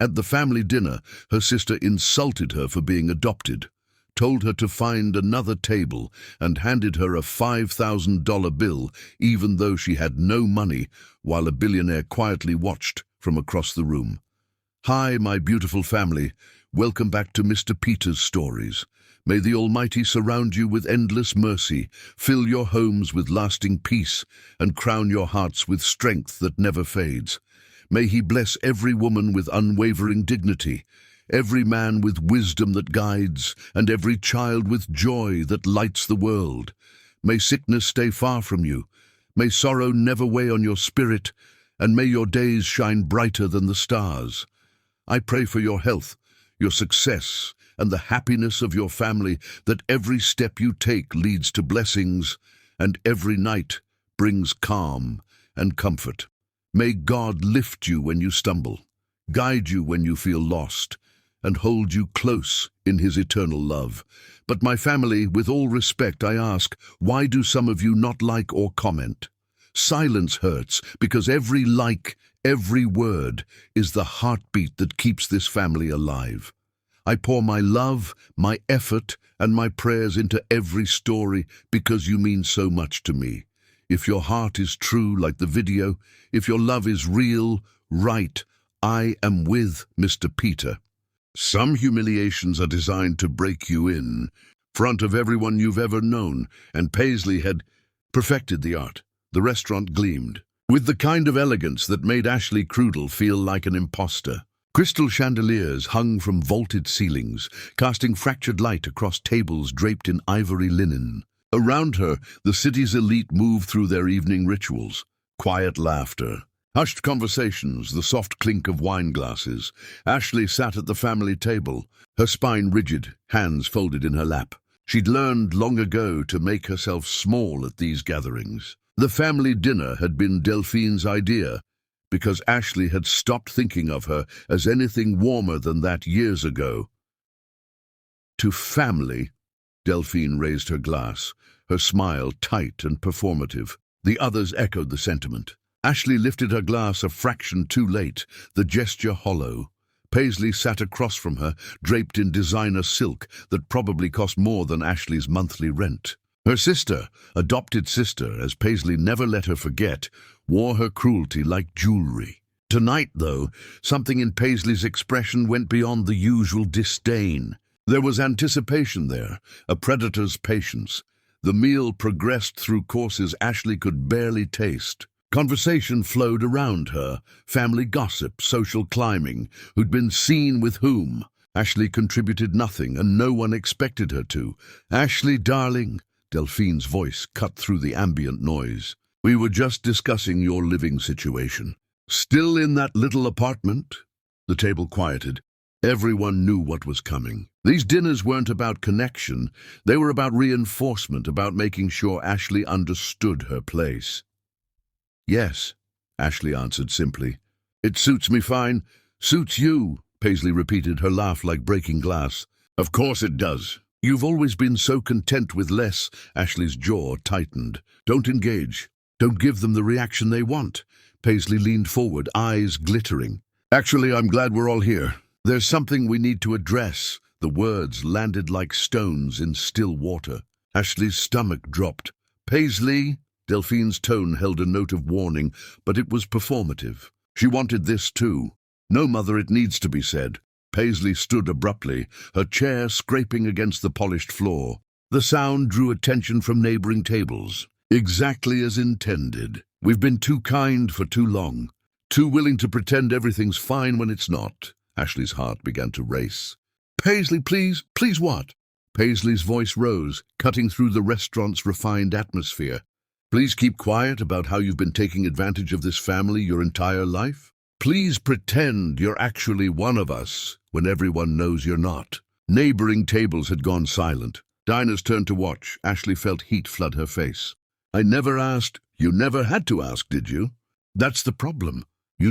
At the family dinner, her sister insulted her for being adopted, told her to find another table, and handed her a $5,000 bill even though she had no money, while a billionaire quietly watched from across the room. "Hi, my beautiful family. Welcome back to Mr. Peter's Stories. May the Almighty surround you with endless mercy, fill your homes with lasting peace, and crown your hearts with strength that never fades. May He bless every woman with unwavering dignity, every man with wisdom that guides, and every child with joy that lights the world. May sickness stay far from you. May sorrow never weigh on your spirit, and may your days shine brighter than the stars. I pray for your health, your success, and the happiness of your family, that every step you take leads to blessings, and every night brings calm and comfort. May God lift you when you stumble, guide you when you feel lost, and hold you close in His eternal love. But my family, with all respect, I ask, why do some of you not like or comment? Silence hurts, because every like, every word is the heartbeat that keeps this family alive. I pour my love, my effort, and my prayers into every story because you mean so much to me. If your heart is true like the video, if your love is real, right, I am with Mr. Peter. Some humiliations are designed to break you in front of everyone you've ever known, and Paisley had perfected the art. The restaurant gleamed with the kind of elegance that made Ashley Crudel feel like an imposter. Crystal chandeliers hung from vaulted ceilings, casting fractured light across tables draped in ivory linen. Around her, the city's elite moved through their evening rituals. Quiet laughter, hushed conversations, the soft clink of wine glasses. Ashley sat at the family table, her spine rigid, hands folded in her lap. She'd learned long ago to make herself small at these gatherings. The family dinner had been Delphine's idea, because Ashley had stopped thinking of her as anything warmer than that years ago. To family, Delphine raised her glass, her smile tight and performative. The others echoed the sentiment. Ashley lifted her glass a fraction too late, the gesture hollow. Paisley sat across from her, draped in designer silk that probably cost more than Ashley's monthly rent. Her sister, adopted sister, as Paisley never let her forget, wore her cruelty like jewelry. Tonight, though, something in Paisley's expression went beyond the usual disdain. There was anticipation there, a predator's patience. The meal progressed through courses Ashley could barely taste. Conversation flowed around her, family gossip, social climbing, who'd been seen with whom. Ashley contributed nothing, and no one expected her to. "Ashley, darling," Delphine's voice cut through the ambient noise. "We were just discussing your living situation. Still in that little apartment?" The table quieted. Everyone knew what was coming. These dinners weren't about connection. They were about reinforcement, about making sure Ashley understood her place. "Yes," Ashley answered simply. "It suits me fine." "Suits you," Paisley repeated, her laugh like breaking glass. "Of course it does. You've always been so content with less." Ashley's jaw tightened. "Don't engage. Don't give them the reaction they want." Paisley leaned forward, eyes glittering. "Actually, I'm glad we're all here. There's something we need to address." The words landed like stones in still water. Ashley's stomach dropped. "Paisley?" Delphine's tone held a note of warning, but it was performative. She wanted this too. "No, Mother, it needs to be said." Paisley stood abruptly, her chair scraping against the polished floor. The sound drew attention from neighboring tables. "Exactly as intended. We've been too kind for too long, too willing to pretend everything's fine when it's not." Ashley's heart began to race. "Paisley, please, please what?" Paisley's voice rose, cutting through the restaurant's refined atmosphere. "Please keep quiet about how you've been taking advantage of this family your entire life. Please pretend you're actually one of us when everyone knows you're not." Neighboring tables had gone silent. Diners turned to watch. Ashley felt heat flood her face. "I never asked." "You never had to ask, did you? That's the problem. You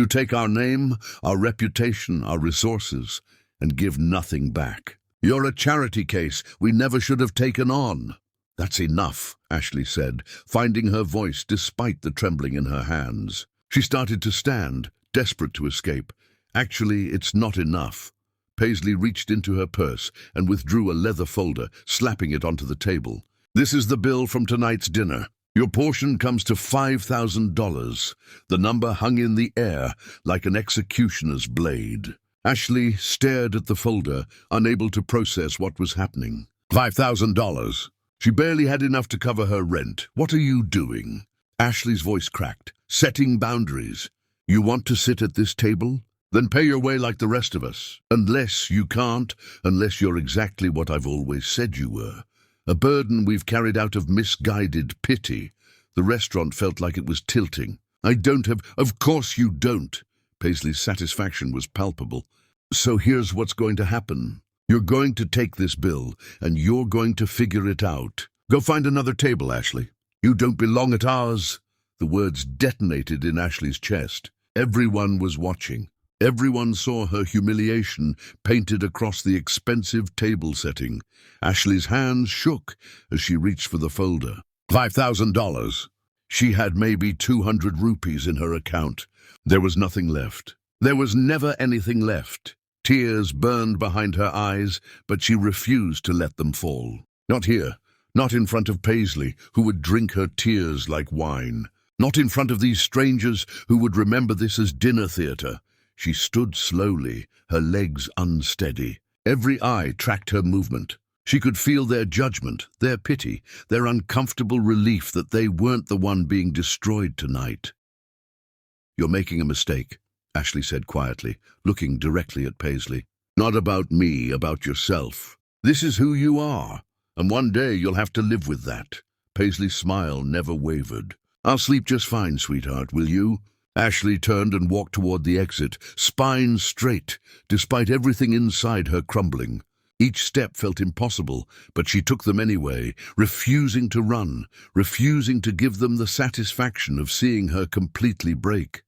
take our name, our reputation, our resources, and give nothing back. You're a charity case we never should have taken on." "That's enough," Ashley said, finding her voice despite the trembling in her hands. She started to stand, desperate to escape. Actually, it's not enough. Paisley reached into her purse and withdrew a leather folder, slapping it onto the table. This is the bill from tonight's dinner. Your portion comes to $5,000. The number hung in the air like an executioner's blade. Ashley stared at the folder, unable to process what was happening. $5,000. She barely had enough to cover her rent. What are you doing? Ashley's voice cracked. Setting boundaries. You want to sit at this table? Then pay your way like the rest of us. Unless you can't, unless you're exactly what I've always said you were. A burden we've carried out of misguided pity. The restaurant felt like it was tilting. I don't have... Of course you don't. Paisley's satisfaction was palpable. So here's what's going to happen. You're going to take this bill, and you're going to figure it out. Go find another table, Ashley. You don't belong at ours. The words detonated in Ashley's chest. Everyone was watching. Everyone saw her humiliation painted across the expensive table setting. Ashley's hands shook as she reached for the folder. $5,000. She had maybe 200 rupees in her account. There was nothing left. There was never anything left. Tears burned behind her eyes, but she refused to let them fall. Not here. Not in front of Paisley, who would drink her tears like wine. Not in front of these strangers who would remember this as dinner theater. She stood slowly, her legs unsteady. Every eye tracked her movement. She could feel their judgment, their pity, their uncomfortable relief that they weren't the one being destroyed tonight. You're making a mistake, Ashley said quietly, looking directly at Paisley. Not about me, about yourself. This is who you are, and one day you'll have to live with that. Paisley's smile never wavered. I'll sleep just fine, sweetheart, will you? Ashley turned and walked toward the exit, spine straight, despite everything inside her crumbling. Each step felt impossible, but she took them anyway, refusing to run, refusing to give them the satisfaction of seeing her completely break.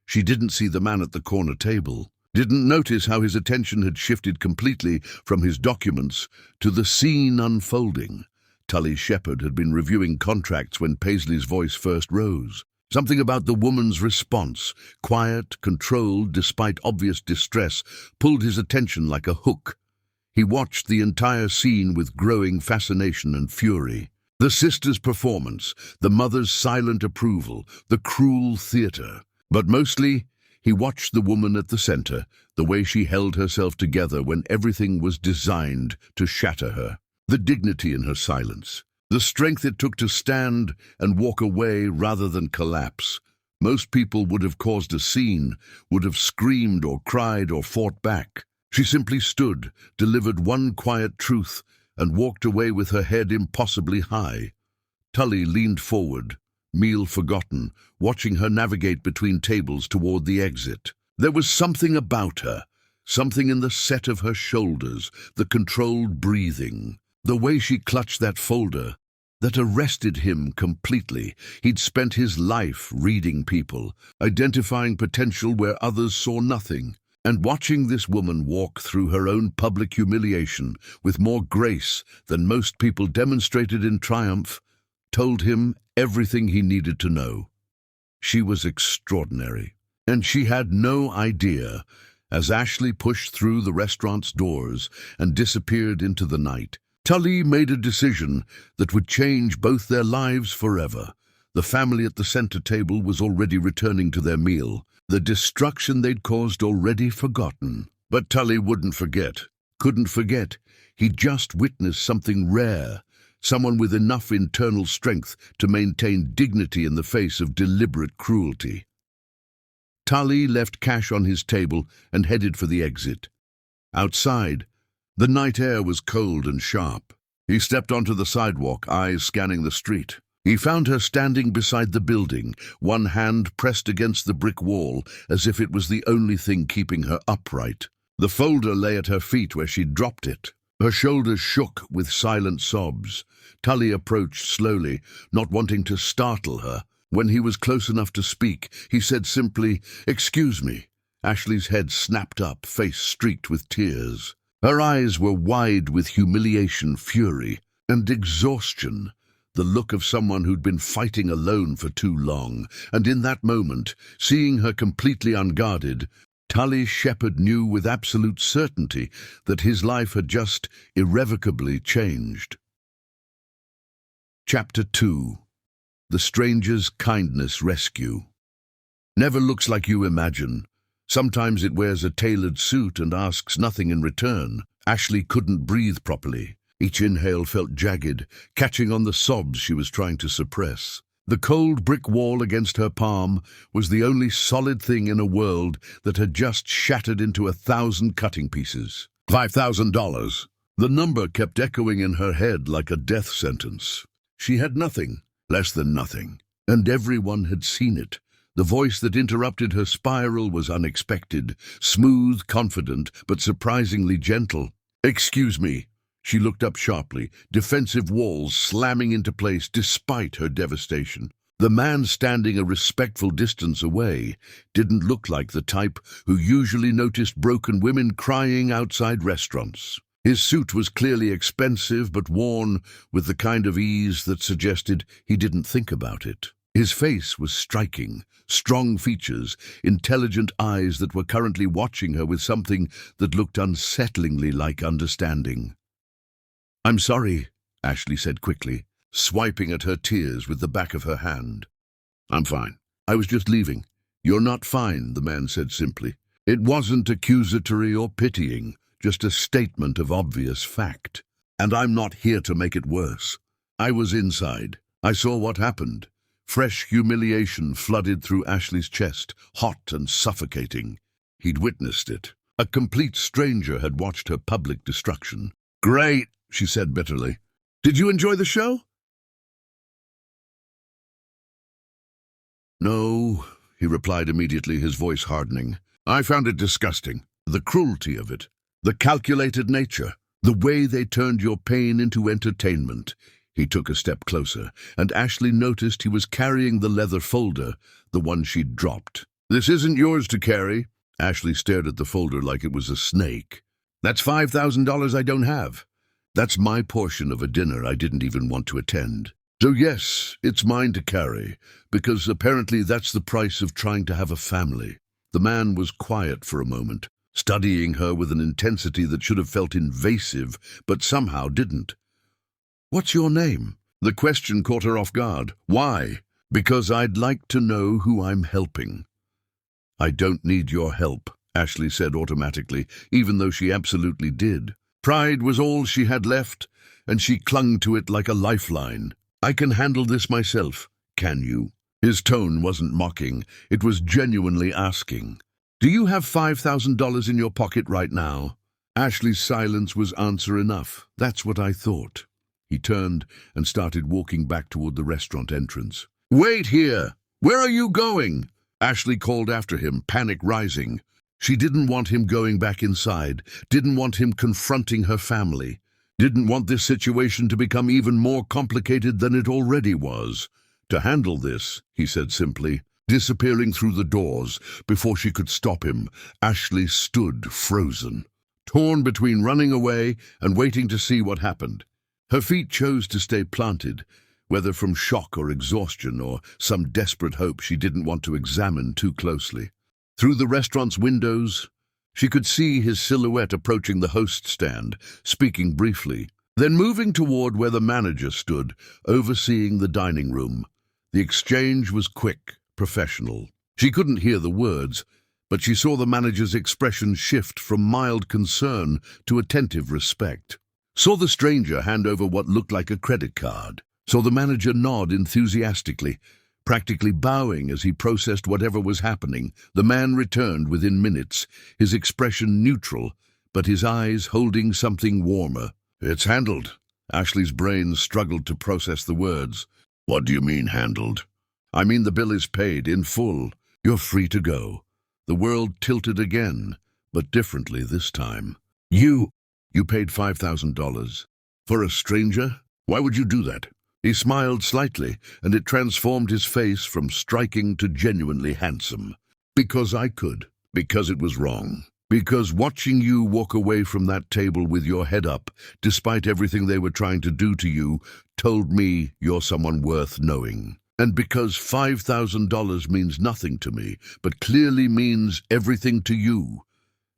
She didn't see the man at the corner table, didn't notice how his attention had shifted completely from his documents to the scene unfolding. Tully Shepherd had been reviewing contracts when Paisley's voice first rose. Something about the woman's response, quiet, controlled, despite obvious distress, pulled his attention like a hook. He watched the entire scene with growing fascination and fury. The sister's performance, the mother's silent approval, the cruel theater. But mostly, he watched the woman at the center, the way she held herself together when everything was designed to shatter her. The dignity in her silence. The strength it took to stand and walk away rather than collapse. Most people would have caused a scene, would have screamed or cried or fought back. She simply stood, delivered one quiet truth, and walked away with her head impossibly high. Tully leaned forward, meal forgotten, watching her navigate between tables toward the exit. There was something about her, something in the set of her shoulders, the controlled breathing, the way she clutched that folder, that arrested him completely. He'd spent his life reading people, identifying potential where others saw nothing, and watching this woman walk through her own public humiliation with more grace than most people demonstrated in triumph, told him everything he needed to know. She was extraordinary, and she had no idea as Ashley pushed through the restaurant's doors and disappeared into the night. Tully made a decision that would change both their lives forever. The family at the center table was already returning to their meal, the destruction they'd caused already forgotten. But Tully wouldn't forget, couldn't forget. He'd just witnessed something rare, someone with enough internal strength to maintain dignity in the face of deliberate cruelty. Tully left cash on his table and headed for the exit. Outside, the night air was cold and sharp. He stepped onto the sidewalk, eyes scanning the street. He found her standing beside the building, one hand pressed against the brick wall, as if it was the only thing keeping her upright. The folder lay at her feet where she'd dropped it. Her shoulders shook with silent sobs. Tully approached slowly, not wanting to startle her. When he was close enough to speak, he said simply, "Excuse me." Ashley's head snapped up, face streaked with tears. Her eyes were wide with humiliation, fury, and exhaustion, the look of someone who'd been fighting alone for too long, and in that moment, seeing her completely unguarded, Tully Shepherd knew with absolute certainty that his life had just irrevocably changed. Chapter 2. The Stranger's Kindness Rescue. Never looks like you imagine. Sometimes it wears a tailored suit and asks nothing in return. Ashley couldn't breathe properly. Each inhale felt jagged, catching on the sobs she was trying to suppress. The cold brick wall against her palm was the only solid thing in a world that had just shattered into 1,000 cutting pieces. $5,000. The number kept echoing in her head like a death sentence. She had nothing, less than nothing, and everyone had seen it. The voice that interrupted her spiral was unexpected, smooth, confident, but surprisingly gentle. "Excuse me." She looked up sharply, defensive walls slamming into place despite her devastation. The man standing a respectful distance away didn't look like the type who usually noticed broken women crying outside restaurants. His suit was clearly expensive but worn with the kind of ease that suggested he didn't think about it. His face was striking, strong features, intelligent eyes that were currently watching her with something that looked unsettlingly like understanding. "I'm sorry," Ashley said quickly, swiping at her tears with the back of her hand. "I'm fine. I was just leaving." "You're not fine," the man said simply. It wasn't accusatory or pitying, just a statement of obvious fact. "And I'm not here to make it worse." I was inside. I saw what happened. Fresh humiliation flooded through Ashley's chest, hot and suffocating. He'd witnessed it. A complete stranger had watched her public destruction. "Great," she said bitterly. "Did you enjoy the show?" "No," he replied immediately, his voice hardening. "I found it disgusting. The cruelty of it. The calculated nature. The way they turned your pain into entertainment." He took a step closer, and Ashley noticed he was carrying the leather folder, the one she'd dropped. "This isn't yours to carry." Ashley stared at the folder like it was a snake. "That's $5,000 I don't have. That's my portion of a dinner I didn't even want to attend. So yes, it's mine to carry, because apparently that's the price of trying to have a family." The man was quiet for a moment, studying her with an intensity that should have felt invasive, but somehow didn't. "What's your name?" The question caught her off guard. "Why?" "Because I'd like to know who I'm helping." "I don't need your help," Ashley said automatically, even though she absolutely did. Pride was all she had left, and she clung to it like a lifeline. "I can handle this myself." "Can you?" His tone wasn't mocking, it was genuinely asking. "Do you have $5,000 in your pocket right now?" Ashley's silence was answer enough. "That's what I thought." He turned and started walking back toward the restaurant entrance. "Wait here! Where are you going?" Ashley called after him, panic rising. She didn't want him going back inside, didn't want him confronting her family, didn't want this situation to become even more complicated than it already was. "To handle this," he said simply, disappearing through the doors. Before she could stop him, Ashley stood frozen, torn between running away and waiting to see what happened. Her feet chose to stay planted, whether from shock or exhaustion or some desperate hope she didn't want to examine too closely. Through the restaurant's windows, she could see his silhouette approaching the host stand, speaking briefly, then moving toward where the manager stood, overseeing the dining room. The exchange was quick, professional. She couldn't hear the words, but she saw the manager's expression shift from mild concern to attentive respect. Saw the stranger hand over what looked like a credit card. Saw the manager nod enthusiastically, practically bowing as he processed whatever was happening. The man returned within minutes, his expression neutral, but his eyes holding something warmer. "It's handled." Ashley's brain struggled to process the words. "What do you mean, handled?" "I mean the bill is paid in full. You're free to go." The world tilted again, but differently this time. You paid $5,000. For a stranger? Why would you do that?" He smiled slightly, and it transformed his face from striking to genuinely handsome. "Because I could. Because it was wrong. Because watching you walk away from that table with your head up, despite everything they were trying to do to you, told me you're someone worth knowing. And because $5,000 means nothing to me, but clearly means everything to you.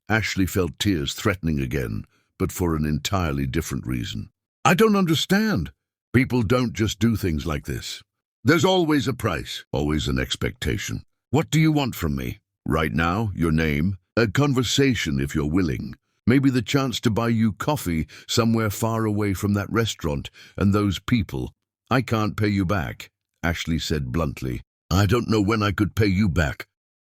Ashley felt tears threatening again, but for an entirely different reason. I don't understand. People don't just do things like this. There's always a price, always an expectation. What do you want from me? Right now, your name, a conversation if you're willing. Maybe the chance to buy you coffee somewhere far away from that restaurant and those people. I can't pay you back, Ashley said bluntly. I don't know when I could pay you back.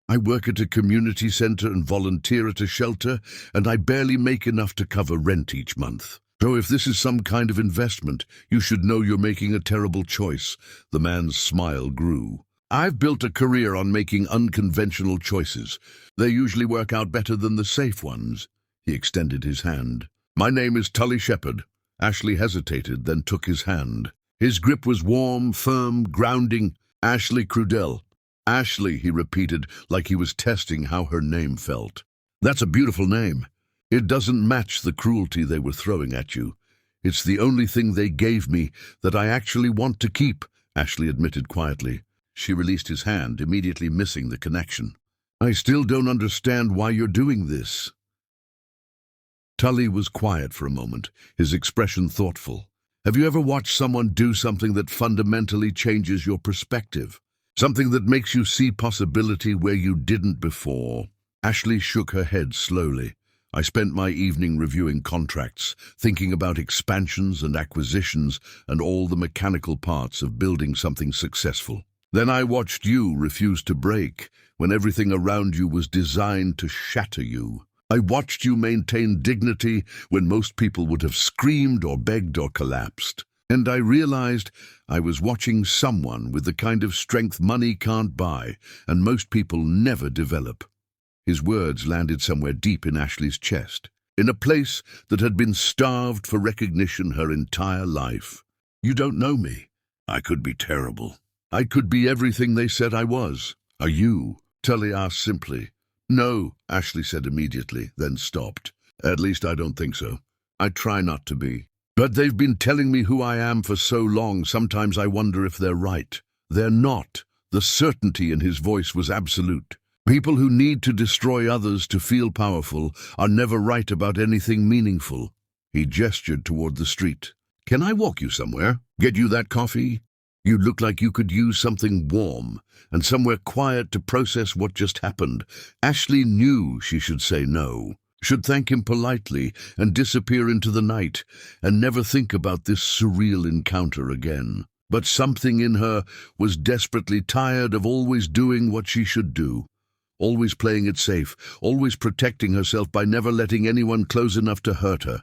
I work at a community center and volunteer at a shelter, and I barely make enough to cover rent each month. So if this is some kind of investment, you should know you're making a terrible choice. The man's smile grew. I've built a career on making unconventional choices. They usually work out better than the safe ones. He extended his hand. My name is Tully Shepherd. Ashley hesitated, then took his hand. His grip was warm, firm, grounding. Ashley Crudell. Ashley, he repeated, like he was testing how her name felt. That's a beautiful name. It doesn't match the cruelty they were throwing at you. It's the only thing they gave me that I actually want to keep, Ashley admitted quietly. She released his hand, immediately missing the connection. I still don't understand why you're doing this. Tully was quiet for a moment, his expression thoughtful. Have you ever watched someone do something that fundamentally changes your perspective? Something that makes you see possibility where you didn't before? Ashley shook her head slowly. I spent my evening reviewing contracts, thinking about expansions and acquisitions and all the mechanical parts of building something successful. Then I watched you refuse to break when everything around you was designed to shatter you. I watched you maintain dignity when most people would have screamed or begged or collapsed. And I realized I was watching someone with the kind of strength money can't buy and most people never develop. His words landed somewhere deep in Ashley's chest, in a place that had been starved for recognition her entire life. You don't know me. I could be terrible. I could be everything they said I was. Are you? Tully asked simply. No, Ashley said immediately, then stopped. At least I don't think so. I try not to be. But they've been telling me who I am for so long, sometimes I wonder if they're right. They're not. The certainty in his voice was absolute. People who need to destroy others to feel powerful are never right about anything meaningful. He gestured toward the street. Can I walk you somewhere? Get you that coffee? You look like you could use something warm and somewhere quiet to process what just happened. Ashley knew she should say no, should thank him politely and disappear into the night and never think about this surreal encounter again. But something in her was desperately tired of always doing what she should do. Always playing it safe, always protecting herself by never letting anyone close enough to hurt her.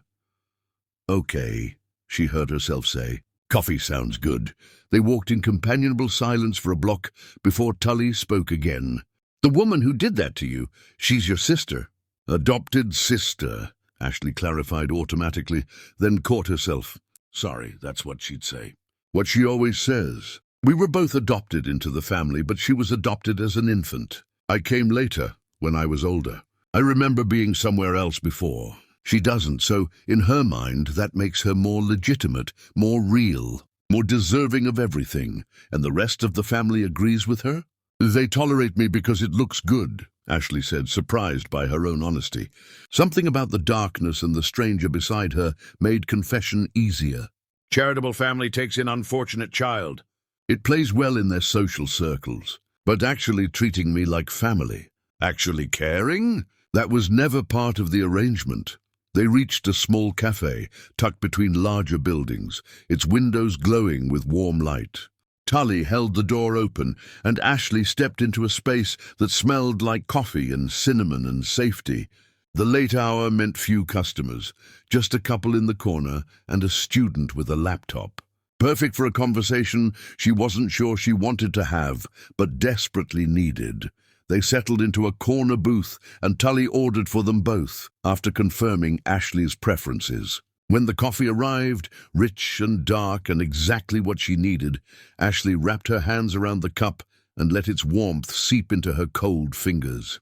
Okay, she heard herself say. Coffee sounds good. They walked in companionable silence for a block before Tully spoke again. The woman who did that to you, she's your sister. Adopted sister, Ashley clarified automatically, then caught herself. Sorry, that's what she'd say. What she always says. We were both adopted into the family, but she was adopted as an infant. I came later, when I was older. I remember being somewhere else before. She doesn't, so in her mind that makes her more legitimate, more real, more deserving of everything, and the rest of the family agrees with her? They tolerate me because it looks good, Ashley said, surprised by her own honesty. Something about the darkness and the stranger beside her made confession easier. Charitable family takes in unfortunate child. It plays well in their social circles. But actually treating me like family, actually caring, that was never part of the arrangement. They reached a small cafe, tucked between larger buildings, its windows glowing with warm light. Tully held the door open, and Ashley stepped into a space that smelled like coffee and cinnamon and safety. The late hour meant few customers, just a couple in the corner and a student with a laptop. Perfect for a conversation she wasn't sure she wanted to have, but desperately needed. They settled into a corner booth, and Tully ordered for them both, after confirming Ashley's preferences. When the coffee arrived, rich and dark and exactly what she needed, Ashley wrapped her hands around the cup and let its warmth seep into her cold fingers.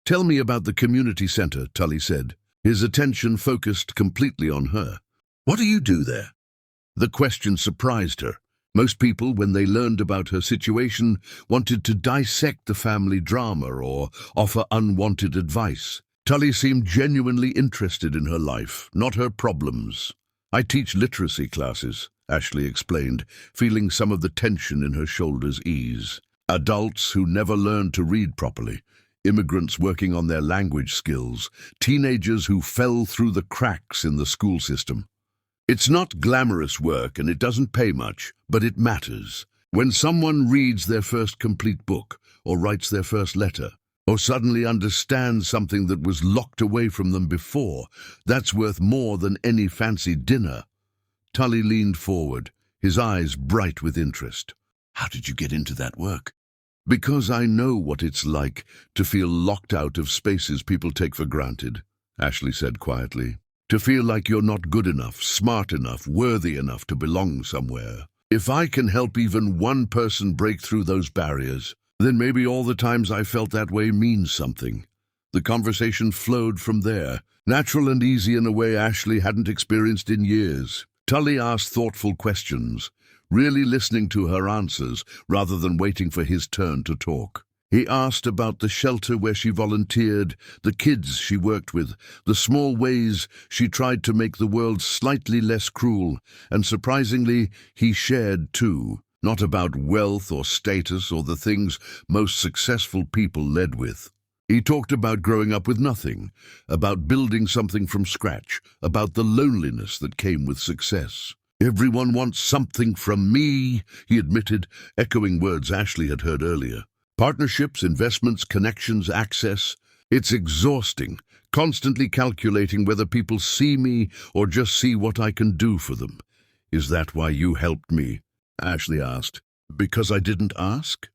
Tell me about the community center, Tully said, his attention focused completely on her. What do you do there? The question surprised her. Most people, when they learned about her situation, wanted to dissect the family drama or offer unwanted advice. Tully seemed genuinely interested in her life, not her problems. "I teach literacy classes," Ashley explained, feeling some of the tension in her shoulders ease. "Adults who never learned to read properly, immigrants working on their language skills, teenagers who fell through the cracks in the school system. It's not glamorous work and it doesn't pay much, but it matters. When someone reads their first complete book, or writes their first letter, or suddenly understands something that was locked away from them before, that's worth more than any fancy dinner." Tully leaned forward, his eyes bright with interest. "How did you get into that work?" "Because I know what it's like to feel locked out of spaces people take for granted," Ashley said quietly. "To feel like you're not good enough, smart enough, worthy enough to belong somewhere. If I can help even one person break through those barriers, then maybe all the times I felt that way means something." The conversation flowed from there, natural and easy in a way Ashley hadn't experienced in years. Tully asked thoughtful questions, really listening to her answers rather than waiting for his turn to talk. He asked about the shelter where she volunteered, the kids she worked with, the small ways she tried to make the world slightly less cruel, and surprisingly, he shared too, not about wealth or status or the things most successful people led with. He talked about growing up with nothing, about building something from scratch, about the loneliness that came with success. "Everyone wants something from me," he admitted, echoing words Ashley had heard earlier. "Partnerships, investments, connections, access. It's exhausting, constantly calculating whether people see me or just see what I can do for them." "Is that why you helped me?" Ashley asked. "Because I didn't ask?"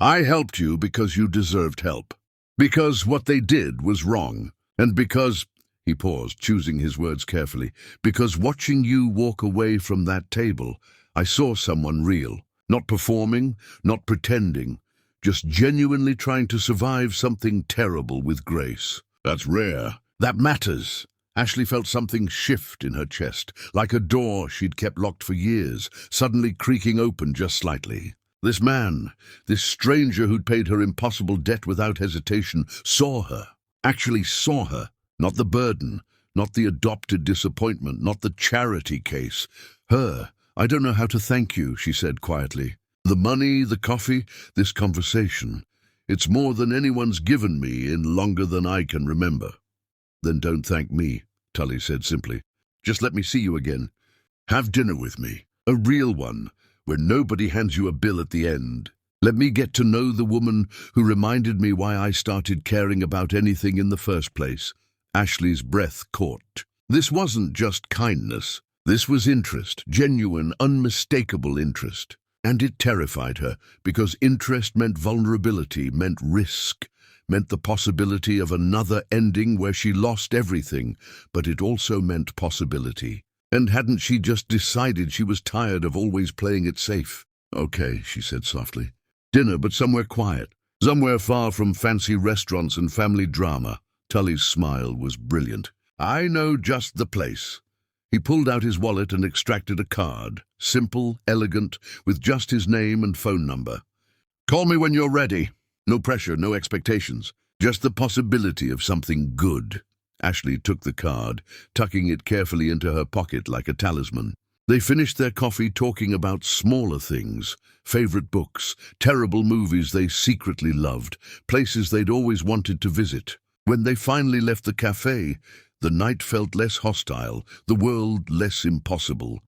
"I helped you because you deserved help. Because what they did was wrong. And because," he paused, choosing his words carefully, "because watching you walk away from that table, I saw someone real, not performing, not pretending, just genuinely trying to survive something terrible with grace. That's rare. That matters." Ashley felt something shift in her chest, like a door she'd kept locked for years, suddenly creaking open just slightly. This man, this stranger who'd paid her impossible debt without hesitation, saw her, actually saw her. Not the burden, not the adopted disappointment, not the charity case. Her. "I don't know how to thank you," she said quietly. "The money, the coffee, this conversation. It's more than anyone's given me in longer than I can remember." "Then don't thank me," Tully said simply. "Just let me see you again. Have dinner with me, a real one, where nobody hands you a bill at the end. Let me get to know the woman who reminded me why I started caring about anything in the first place." Ashley's breath caught. This wasn't just kindness. This was interest, genuine, unmistakable interest. And it terrified her, because interest meant vulnerability, meant risk, meant the possibility of another ending where she lost everything, but it also meant possibility. And hadn't she just decided she was tired of always playing it safe? "Okay," she said softly. "Dinner, but somewhere quiet. Somewhere far from fancy restaurants and family drama." Tully's smile was brilliant. "I know just the place." He pulled out his wallet and extracted a card, simple, elegant, with just his name and phone number. "Call me when you're ready. No pressure, no expectations. Just the possibility of something good." Ashley took the card, tucking it carefully into her pocket like a talisman. They finished their coffee talking about smaller things, favorite books, terrible movies they secretly loved, places they'd always wanted to visit. When they finally left the cafe, the night felt less hostile, the world less impossible.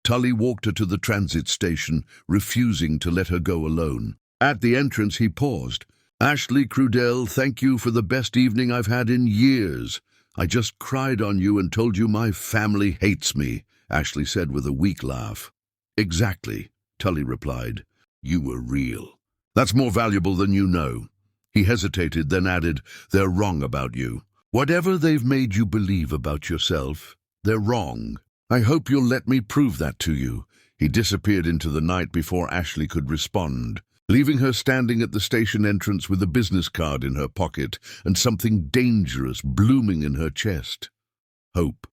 Tully walked her to the transit station, refusing to let her go alone. At the entrance, he paused. "Ashley Crudell, thank you for the best evening I've had in years. I just cried on you and told you my family hates me," Ashley said with a weak laugh. "Exactly," Tully replied. "You were real. That's more valuable than you know." He hesitated, then added, "They're wrong about you. Whatever they've made you believe about yourself, they're wrong. I hope you'll let me prove that to you." He disappeared into the night before Ashley could respond, leaving her standing at the station entrance with a business card in her pocket and something dangerous blooming in her chest. Hope.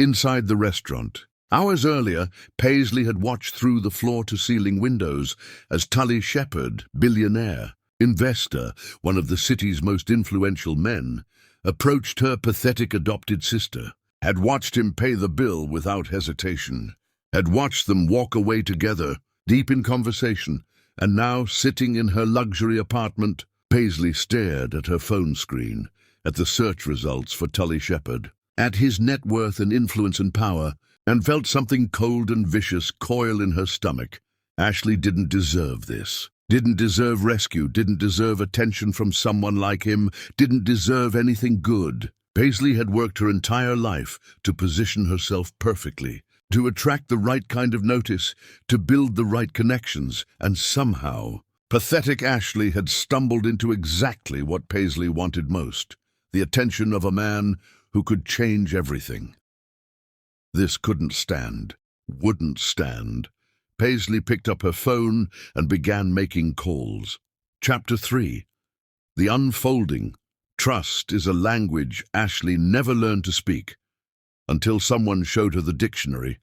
Inside the restaurant. Hours earlier, Paisley had watched through the floor-to-ceiling windows as Tully Shepherd, billionaire, investor, one of the city's most influential men, approached her pathetic adopted sister, had watched him pay the bill without hesitation, had watched them walk away together, deep in conversation, and now, sitting in her luxury apartment, Paisley stared at her phone screen, at the search results for Tully Shepherd, at his net worth and influence and power, and felt something cold and vicious coil in her stomach. Ashley didn't deserve this. Didn't deserve rescue, didn't deserve attention from someone like him, didn't deserve anything good. Paisley had worked her entire life to position herself perfectly, to attract the right kind of notice, to build the right connections, and somehow, pathetic Ashley had stumbled into exactly what Paisley wanted most, the attention of a man who could change everything. This couldn't stand, wouldn't stand. Paisley picked up her phone and began making calls. Chapter 3. The Unfolding. Trust is a language Ashley never learned to speak, until someone showed her the dictionary.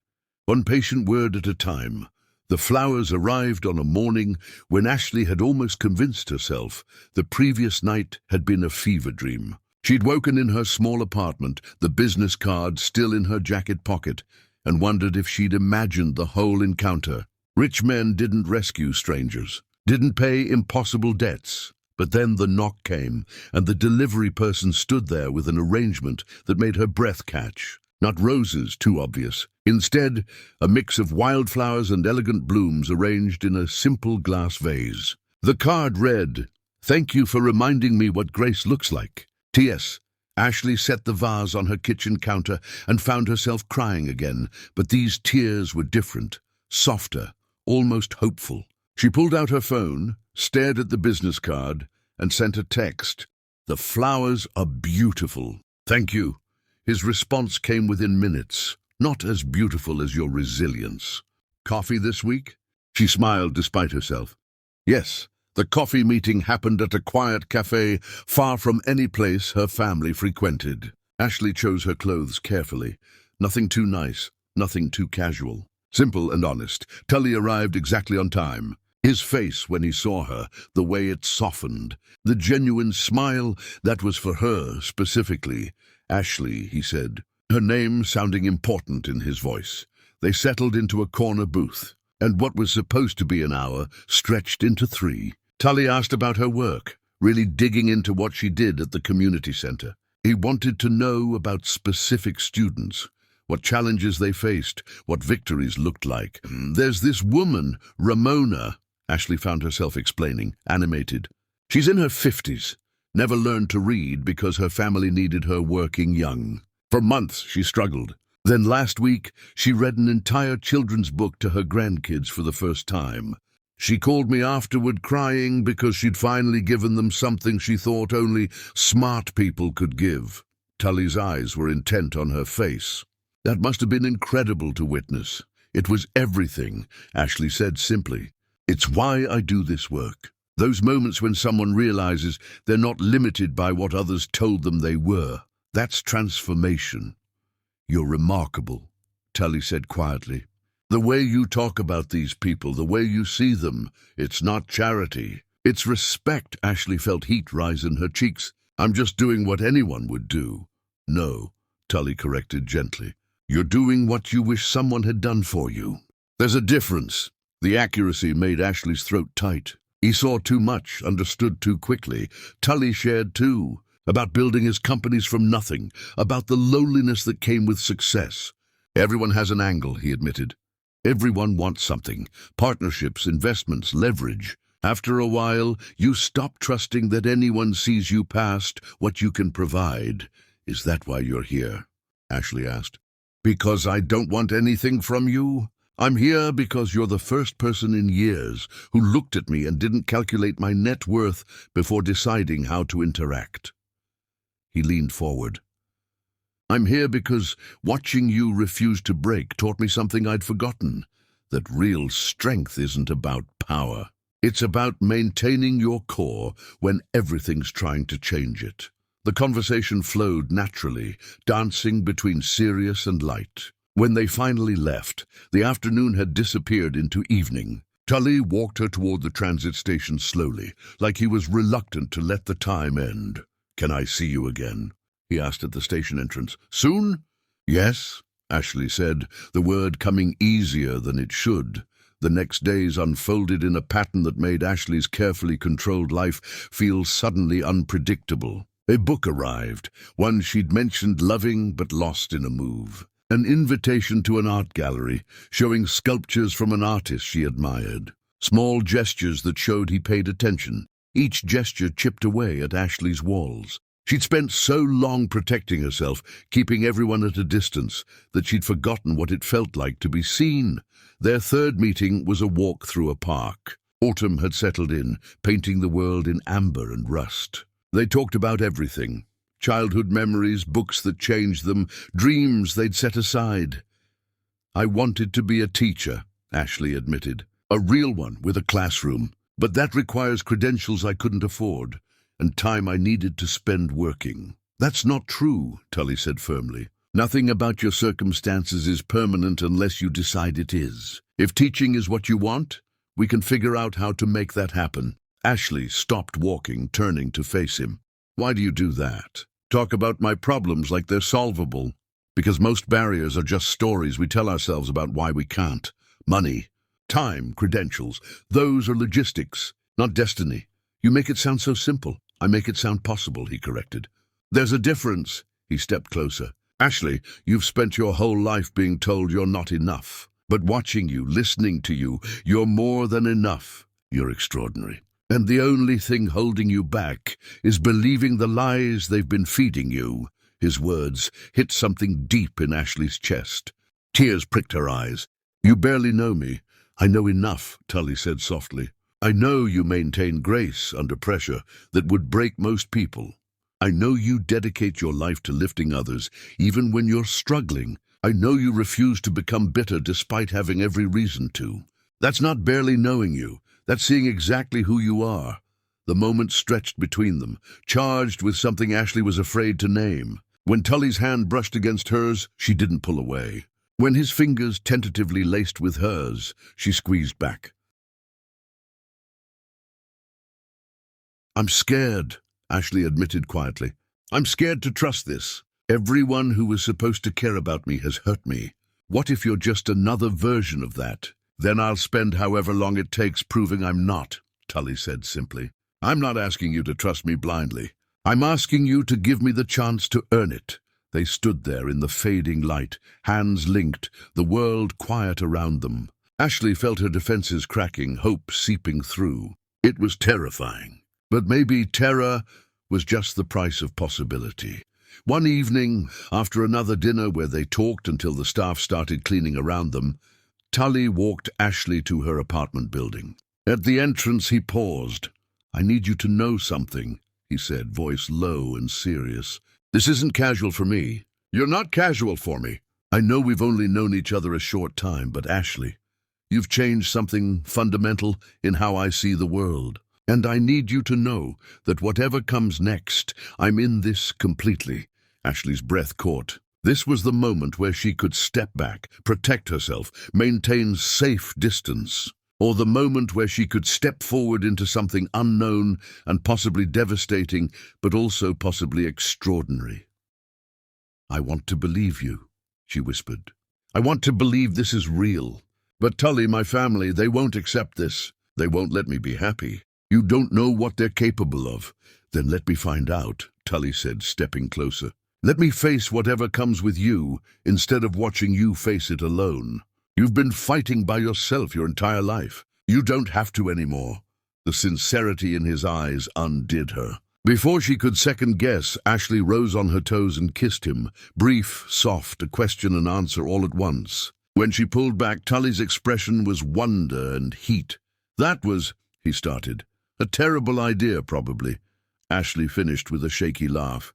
One patient word at a time. The flowers arrived on a morning when Ashley had almost convinced herself the previous night had been a fever dream. She'd woken in her small apartment, the business card still in her jacket pocket, and wondered if she'd imagined the whole encounter. Rich men didn't rescue strangers, didn't pay impossible debts. But then the knock came, and the delivery person stood there with an arrangement that made her breath catch. Not roses, too obvious. Instead, a mix of wildflowers and elegant blooms arranged in a simple glass vase. The card read, "Thank you for reminding me what grace looks like. T.S." Ashley set the vase on her kitchen counter and found herself crying again, but these tears were different, softer, almost hopeful. She pulled out her phone, stared at the business card, and sent a text. "The flowers are beautiful. Thank you." His response came within minutes. "Not as beautiful as your resilience." "Coffee this week?" She smiled despite herself. Yes. The coffee meeting happened at a quiet cafe far from any place her family frequented. Ashley chose her clothes carefully. Nothing too nice, nothing too casual. Simple and honest. Tully arrived exactly on time. His face when he saw her, the way it softened, the genuine smile that was for her specifically. "Ashley," he said, her name sounding important in his voice. They settled into a corner booth, and what was supposed to be an hour stretched into 3. Tully asked about her work, really digging into what she did at the community center. He wanted to know about specific students, what challenges they faced, what victories looked like. "There's this woman, Ramona," Ashley found herself explaining, animated. "She's in her 50s, never learned to read because her family needed her working young. For months she struggled. Then last week she read an entire children's book to her grandkids for the first time. She called me afterward crying because she'd finally given them something she thought only smart people could give." Tully's eyes were intent on her face. "That must have been incredible to witness. It was everything," Ashley said simply. "It's why I do this work. Those moments when someone realizes they're not limited by what others told them they were. That's transformation." "You're remarkable," Tully said quietly. "The way you talk about these people, the way you see them, it's not charity. It's respect." Ashley felt heat rise in her cheeks. "I'm just doing what anyone would do." "No," Tully corrected gently. "You're doing what you wish someone had done for you. There's a difference." The accuracy made Ashley's throat tight. He saw too much, understood too quickly. Tully shared too, about building his companies from nothing, about the loneliness that came with success. "Everyone has an angle," he admitted. "Everyone wants something. Partnerships, investments, leverage. After a while, you stop trusting that anyone sees you past what you can provide." "Is that why you're here?" Ashley asked. "Because I don't want anything from you? I'm here because you're the first person in years who looked at me and didn't calculate my net worth before deciding how to interact." He leaned forward. "I'm here because watching you refuse to break taught me something I'd forgotten, that real strength isn't about power. It's about maintaining your core when everything's trying to change it. The conversation flowed naturally, dancing between serious and light. When they finally left, the afternoon had disappeared into evening. Tully walked her toward the transit station slowly, like he was reluctant to let the time end. "Can I see you again?" he asked at the station entrance. "Soon?" "Yes," Ashley said, the word coming easier than it should. The next days unfolded in a pattern that made Ashley's carefully controlled life feel suddenly unpredictable. A book arrived, one she'd mentioned loving but lost in a move. An invitation to an art gallery, showing sculptures from an artist she admired. Small gestures that showed he paid attention. Each gesture chipped away at Ashley's walls. She'd spent so long protecting herself, keeping everyone at a distance, that she'd forgotten what it felt like to be seen. Their third meeting was a walk through a park. Autumn had settled in, painting the world in amber and rust. They talked about everything. Childhood memories, books that changed them, dreams they'd set aside. "I wanted to be a teacher," Ashley admitted. "A real one with a classroom. But that requires credentials I couldn't afford, and time I needed to spend working." "That's not true," Tully said firmly. "Nothing about your circumstances is permanent unless you decide it is. If teaching is what you want, we can figure out how to make that happen." Ashley stopped walking, turning to face him. "Why do you do that? Talk about my problems like they're solvable. Because most barriers are just stories we tell ourselves about why we can't. Money, time, credentials, those are logistics, not destiny. You make it sound so simple. I make it sound possible," he corrected. "There's a difference." He stepped closer. "Ashley, you've spent your whole life being told you're not enough. But watching you, listening to you, you're more than enough. You're extraordinary. And the only thing holding you back is believing the lies they've been feeding you." His words hit something deep in Ashley's chest. Tears pricked her eyes. "You barely know me." "I know enough," Tully said softly. "I know you maintain grace under pressure that would break most people. I know you dedicate your life to lifting others, even when you're struggling. I know you refuse to become bitter despite having every reason to. That's not barely knowing you. That's seeing exactly who you are." The moment stretched between them, charged with something Ashley was afraid to name. When Tully's hand brushed against hers, she didn't pull away. When his fingers tentatively laced with hers, she squeezed back. "I'm scared," Ashley admitted quietly. "I'm scared to trust this. Everyone who was supposed to care about me has hurt me. What if you're just another version of that? Then I'll spend however long it takes proving I'm not," Tully said simply. "I'm not asking you to trust me blindly. I'm asking you to give me the chance to earn it." They stood there in the fading light, hands linked, the world quiet around them. Ashley felt her defenses cracking, hope seeping through. It was terrifying. But maybe terror was just the price of possibility. One evening, after another dinner where they talked until the staff started cleaning around them, Tully walked Ashley to her apartment building. At the entrance he paused. "I need you to know something," he said, voice low and serious. "This isn't casual for me. You're not casual for me. I know we've only known each other a short time, but Ashley, you've changed something fundamental in how I see the world. And I need you to know that whatever comes next, I'm in this completely." Ashley's breath caught. This was the moment where she could step back, protect herself, maintain safe distance. Or the moment where she could step forward into something unknown and possibly devastating, but also possibly extraordinary. "I want to believe you," she whispered. "I want to believe this is real. But Tully, my family, they won't accept this. They won't let me be happy. You don't know what they're capable of." "Then let me find out," Tully said, stepping closer. "Let me face whatever comes with you, instead of watching you face it alone. You've been fighting by yourself your entire life. You don't have to anymore." The sincerity in his eyes undid her. Before she could second-guess, Ashley rose on her toes and kissed him, brief, soft, a question and answer all at once. When she pulled back, Tully's expression was wonder and heat. "That was," he started, "a terrible idea, probably." Ashley finished with a shaky laugh.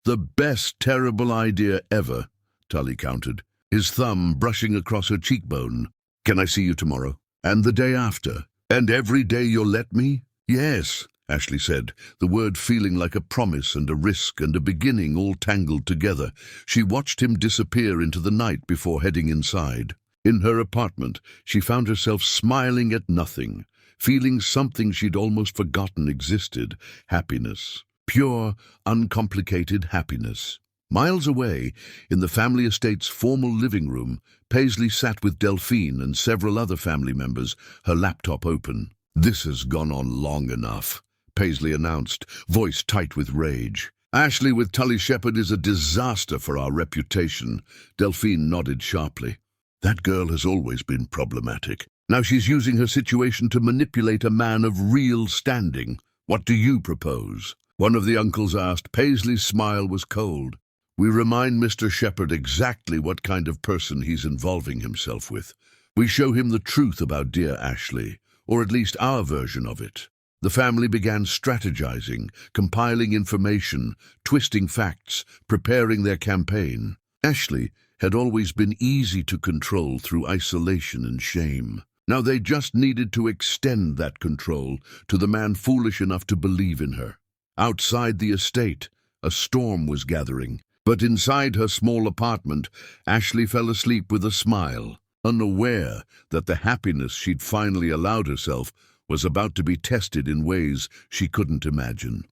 "The best terrible idea ever," Tully countered, his thumb brushing across her cheekbone. "Can I see you tomorrow? And the day after? And every day you'll let me?" "Yes." Ashley said, the word feeling like a promise and a risk and a beginning all tangled together. She watched him disappear into the night before heading inside. In her apartment, she found herself smiling at nothing, feeling something she'd almost forgotten existed: happiness. Pure, uncomplicated happiness. Miles away, in the family estate's formal living room, Paisley sat with Delphine and several other family members, her laptop open. "This has gone on long enough," Paisley announced, voice tight with rage. "Ashley with Tully Shepherd is a disaster for our reputation." Delphine nodded sharply. "That girl has always been problematic. Now she's using her situation to manipulate a man of real standing. What do you propose?" One of the uncles asked. Paisley's smile was cold. "We remind Mr. Shepherd exactly what kind of person he's involving himself with. We show him the truth about dear Ashley, or at least our version of it." The family began strategizing, compiling information, twisting facts, preparing their campaign. Ashley had always been easy to control through isolation and shame. Now they just needed to extend that control to the man foolish enough to believe in her. Outside the estate, a storm was gathering, but inside her small apartment, Ashley fell asleep with a smile, unaware that the happiness she'd finally allowed herself was about to be tested in ways she couldn't imagine.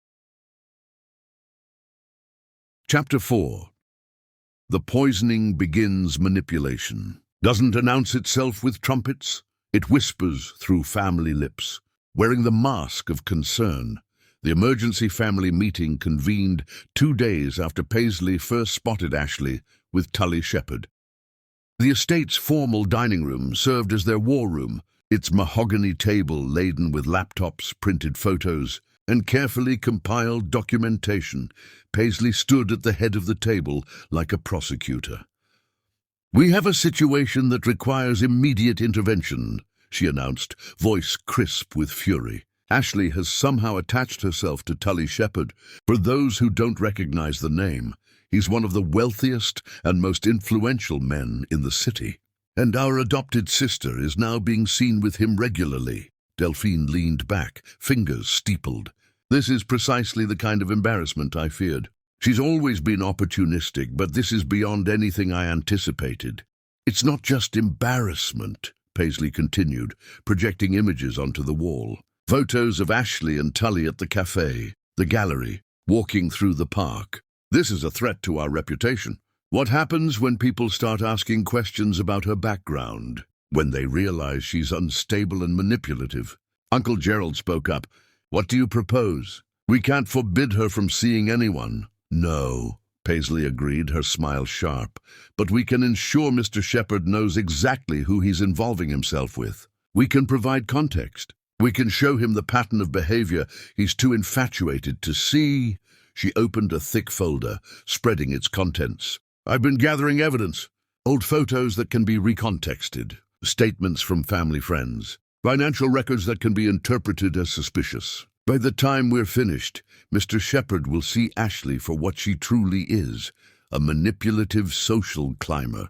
Chapter 4. The poisoning begins manipulation. Doesn't announce itself with trumpets. It whispers through family lips. Wearing the mask of concern, the emergency family meeting convened 2 days after Paisley first spotted Ashley with Tully Shepherd. The estate's formal dining room served as their war room, its mahogany table laden with laptops, printed photos, and carefully compiled documentation. Paisley stood at the head of the table like a prosecutor. "We have a situation that requires immediate intervention," she announced, voice crisp with fury. "Ashley has somehow attached herself to Tully Shepherd. For those who don't recognize the name, he's one of the wealthiest and most influential men in the city. And our adopted sister is now being seen with him regularly." Delphine leaned back, fingers steepled. "This is precisely the kind of embarrassment I feared. She's always been opportunistic, but this is beyond anything I anticipated." "It's not just embarrassment," Paisley continued, projecting images onto the wall. Photos of Ashley and Tully at the cafe, the gallery, walking through the park. "This is a threat to our reputation. What happens when people start asking questions about her background? When they realize she's unstable and manipulative?" Uncle Gerald spoke up. "What do you propose?" "We can't forbid her from seeing anyone." "No," Paisley agreed, her smile sharp. "But we can ensure Mr. Shepherd knows exactly who he's involving himself with. We can provide context. We can show him the pattern of behavior he's too infatuated to see." She opened a thick folder, spreading its contents. "I've been gathering evidence. Old photos that can be recontexted. Statements from family friends. Financial records that can be interpreted as suspicious. By the time we're finished, Mr. Shepherd will see Ashley for what she truly is, a manipulative social climber."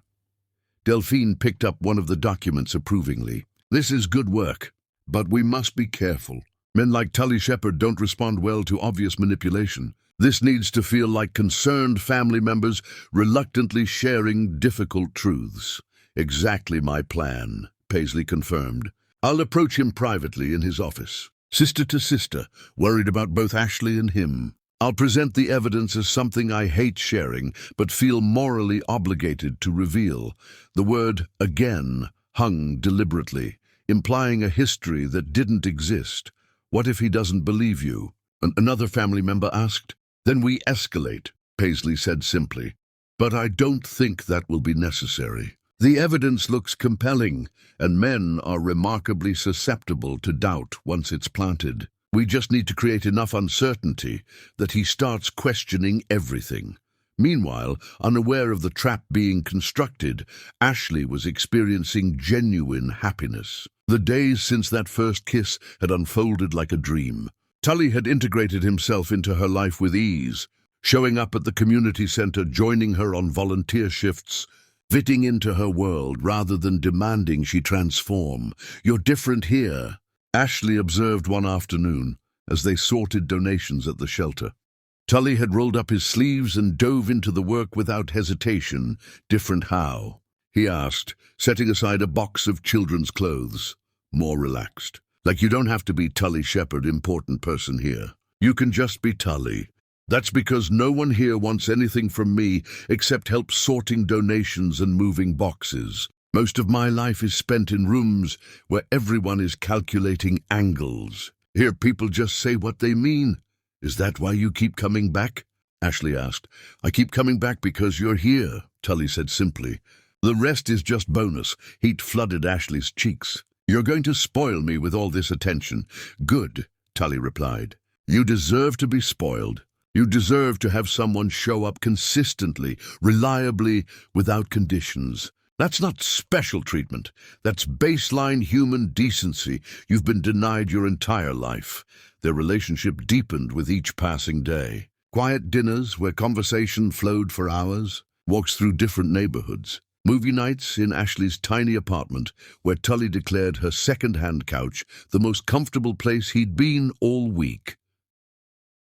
Delphine picked up one of the documents approvingly. "This is good work, but we must be careful. Men like Tully Shepherd don't respond well to obvious manipulation. This needs to feel like concerned family members reluctantly sharing difficult truths." "Exactly my plan," Paisley confirmed. "I'll approach him privately in his office, sister to sister, worried about both Ashley and him. I'll present the evidence as something I hate sharing, but feel morally obligated to reveal." The word "again" hung deliberately, implying a history that didn't exist. "What if he doesn't believe you?" Another family member asked. "Then we escalate," Paisley said simply. "But I don't think that will be necessary. The evidence looks compelling, and men are remarkably susceptible to doubt once it's planted. We just need to create enough uncertainty that he starts questioning everything." Meanwhile, unaware of the trap being constructed, Ashley was experiencing genuine happiness. The days since that first kiss had unfolded like a dream. Tully had integrated himself into her life with ease, showing up at the community center, joining her on volunteer shifts, fitting into her world rather than demanding she transform. "You're different here," Ashley observed one afternoon, as they sorted donations at the shelter. Tully had rolled up his sleeves and dove into the work without hesitation. Different how? He asked, setting aside a box of children's clothes. More relaxed. Like you don't have to be Tully Shepherd, important person here. You can just be Tully. That's because no one here wants anything from me except help sorting donations and moving boxes. Most of my life is spent in rooms where everyone is calculating angles. Here people just say what they mean. Is that why you keep coming back? Ashley asked. I keep coming back because you're here, Tully said simply. The rest is just bonus. Heat flooded Ashley's cheeks. You're going to spoil me with all this attention. Good, Tully replied. You deserve to be spoiled. You deserve to have someone show up consistently, reliably, without conditions. That's not special treatment. That's baseline human decency you've been denied your entire life. Their relationship deepened with each passing day. Quiet dinners where conversation flowed for hours, walks through different neighborhoods. Movie nights in Ashley's tiny apartment, where Tully declared her second-hand couch the most comfortable place he'd been all week.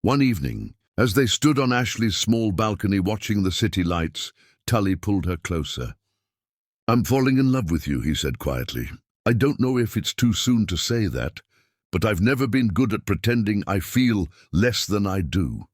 One evening, as they stood on Ashley's small balcony watching the city lights, Tully pulled her closer. I'm falling in love with you, he said quietly. I don't know if it's too soon to say that, but I've never been good at pretending I feel less than I do.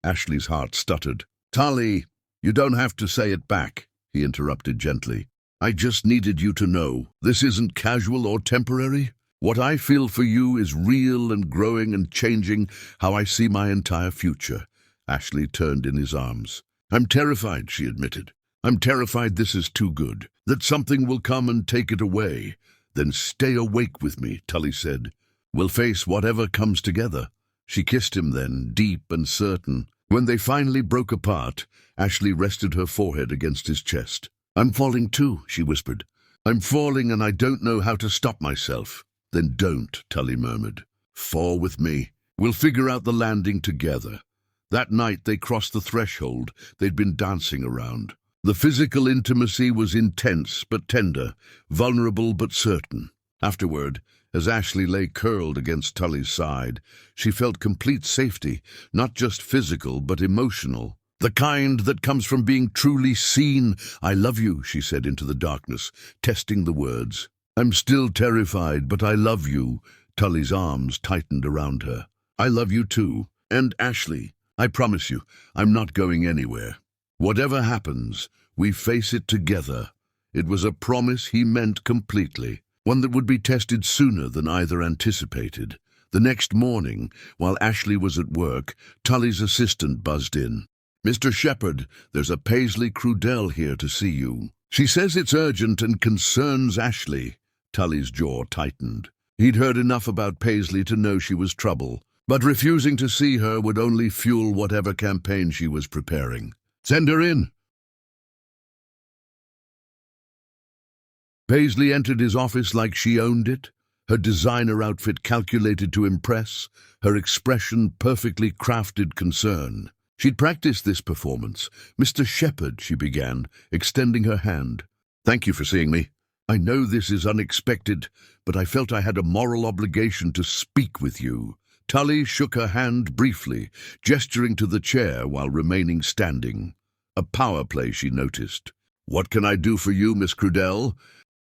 Ashley's heart stuttered. Tully, you don't have to say it back, he interrupted gently. I just needed you to know this isn't casual or temporary. What I feel for you is real and growing and changing how I see my entire future. Ashley turned in his arms. I'm terrified, she admitted. I'm terrified this is too good, that something will come and take it away. Then stay awake with me, Tully said. We'll face whatever comes together. She kissed him then, deep and certain. When they finally broke apart, Ashley rested her forehead against his chest. I'm falling too, she whispered. I'm falling and I don't know how to stop myself. Then don't, Tully murmured. Fall with me. We'll figure out the landing together. That night they crossed the threshold they'd been dancing around. The physical intimacy was intense but tender, vulnerable but certain. Afterward, as Ashley lay curled against Tully's side, she felt complete safety, not just physical but emotional. The kind that comes from being truly seen. I love you, she said into the darkness, testing the words. I'm still terrified, but I love you. Tully's arms tightened around her. I love you too. And Ashley, I promise you, I'm not going anywhere. Whatever happens, we face it together. It was a promise he meant completely, one that would be tested sooner than either anticipated. The next morning, while Ashley was at work, Tully's assistant buzzed in. Mr. Shepherd, there's a Paisley Crudell here to see you. She says it's urgent and concerns Ashley. Tully's jaw tightened. He'd heard enough about Paisley to know she was trouble, but refusing to see her would only fuel whatever campaign she was preparing. Send her in. Paisley entered his office like she owned it, her designer outfit calculated to impress, her expression perfectly crafted concern. She'd practiced this performance. Mr. Shepherd, she began, extending her hand. Thank you for seeing me. I know this is unexpected, but I felt I had a moral obligation to speak with you. Tully shook her hand briefly, gesturing to the chair while remaining standing. A power play, she noticed. What can I do for you, Miss Crudell?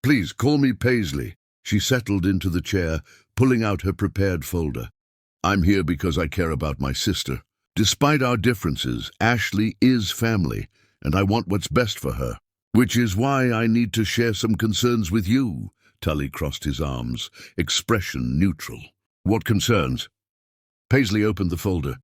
Please call me Paisley. She settled into the chair, pulling out her prepared folder. I'm here because I care about my sister. Despite our differences, Ashley is family, and I want what's best for her. Which is why I need to share some concerns with you. Tully crossed his arms, expression neutral. What concerns? Paisley opened the folder.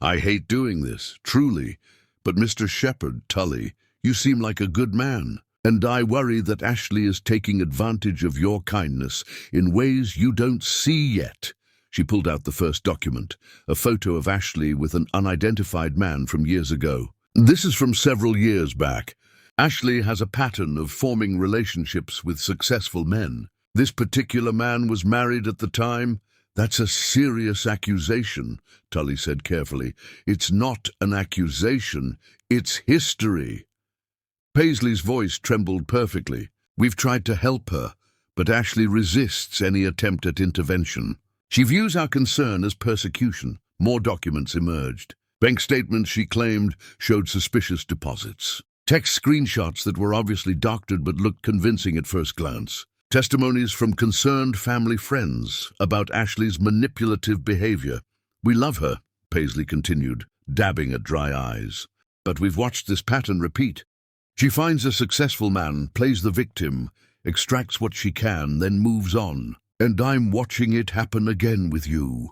I hate doing this, truly. But Mr. Shepherd, Tully, you seem like a good man. And I worry that Ashley is taking advantage of your kindness in ways you don't see yet. She pulled out the first document, a photo of Ashley with an unidentified man from years ago. This is from several years back. Ashley has a pattern of forming relationships with successful men. This particular man was married at the time. That's a serious accusation, Tully said carefully. It's not an accusation, it's history. Paisley's voice trembled perfectly. We've tried to help her, but Ashley resists any attempt at intervention. She views our concern as persecution. More documents emerged. Bank statements she claimed showed suspicious deposits. Text screenshots that were obviously doctored but looked convincing at first glance. Testimonies from concerned family friends about Ashley's manipulative behavior. "We love her," Paisley continued, dabbing at dry eyes. "But we've watched this pattern repeat. She finds a successful man, plays the victim, extracts what she can, then moves on. And I'm watching it happen again with you."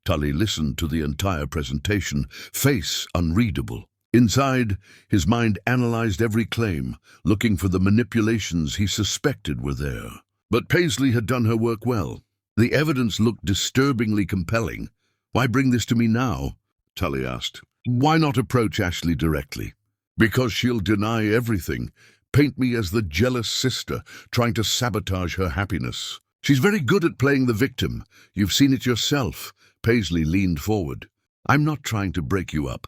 Tully listened to the entire presentation, face unreadable. Inside, his mind analyzed every claim, looking for the manipulations he suspected were there. But Paisley had done her work well. The evidence looked disturbingly compelling. "Why bring this to me now?" Tully asked. "Why not approach Ashley directly?" "Because she'll deny everything, paint me as the jealous sister trying to sabotage her happiness. She's very good at playing the victim. You've seen it yourself." Paisley leaned forward. "I'm not trying to break you up.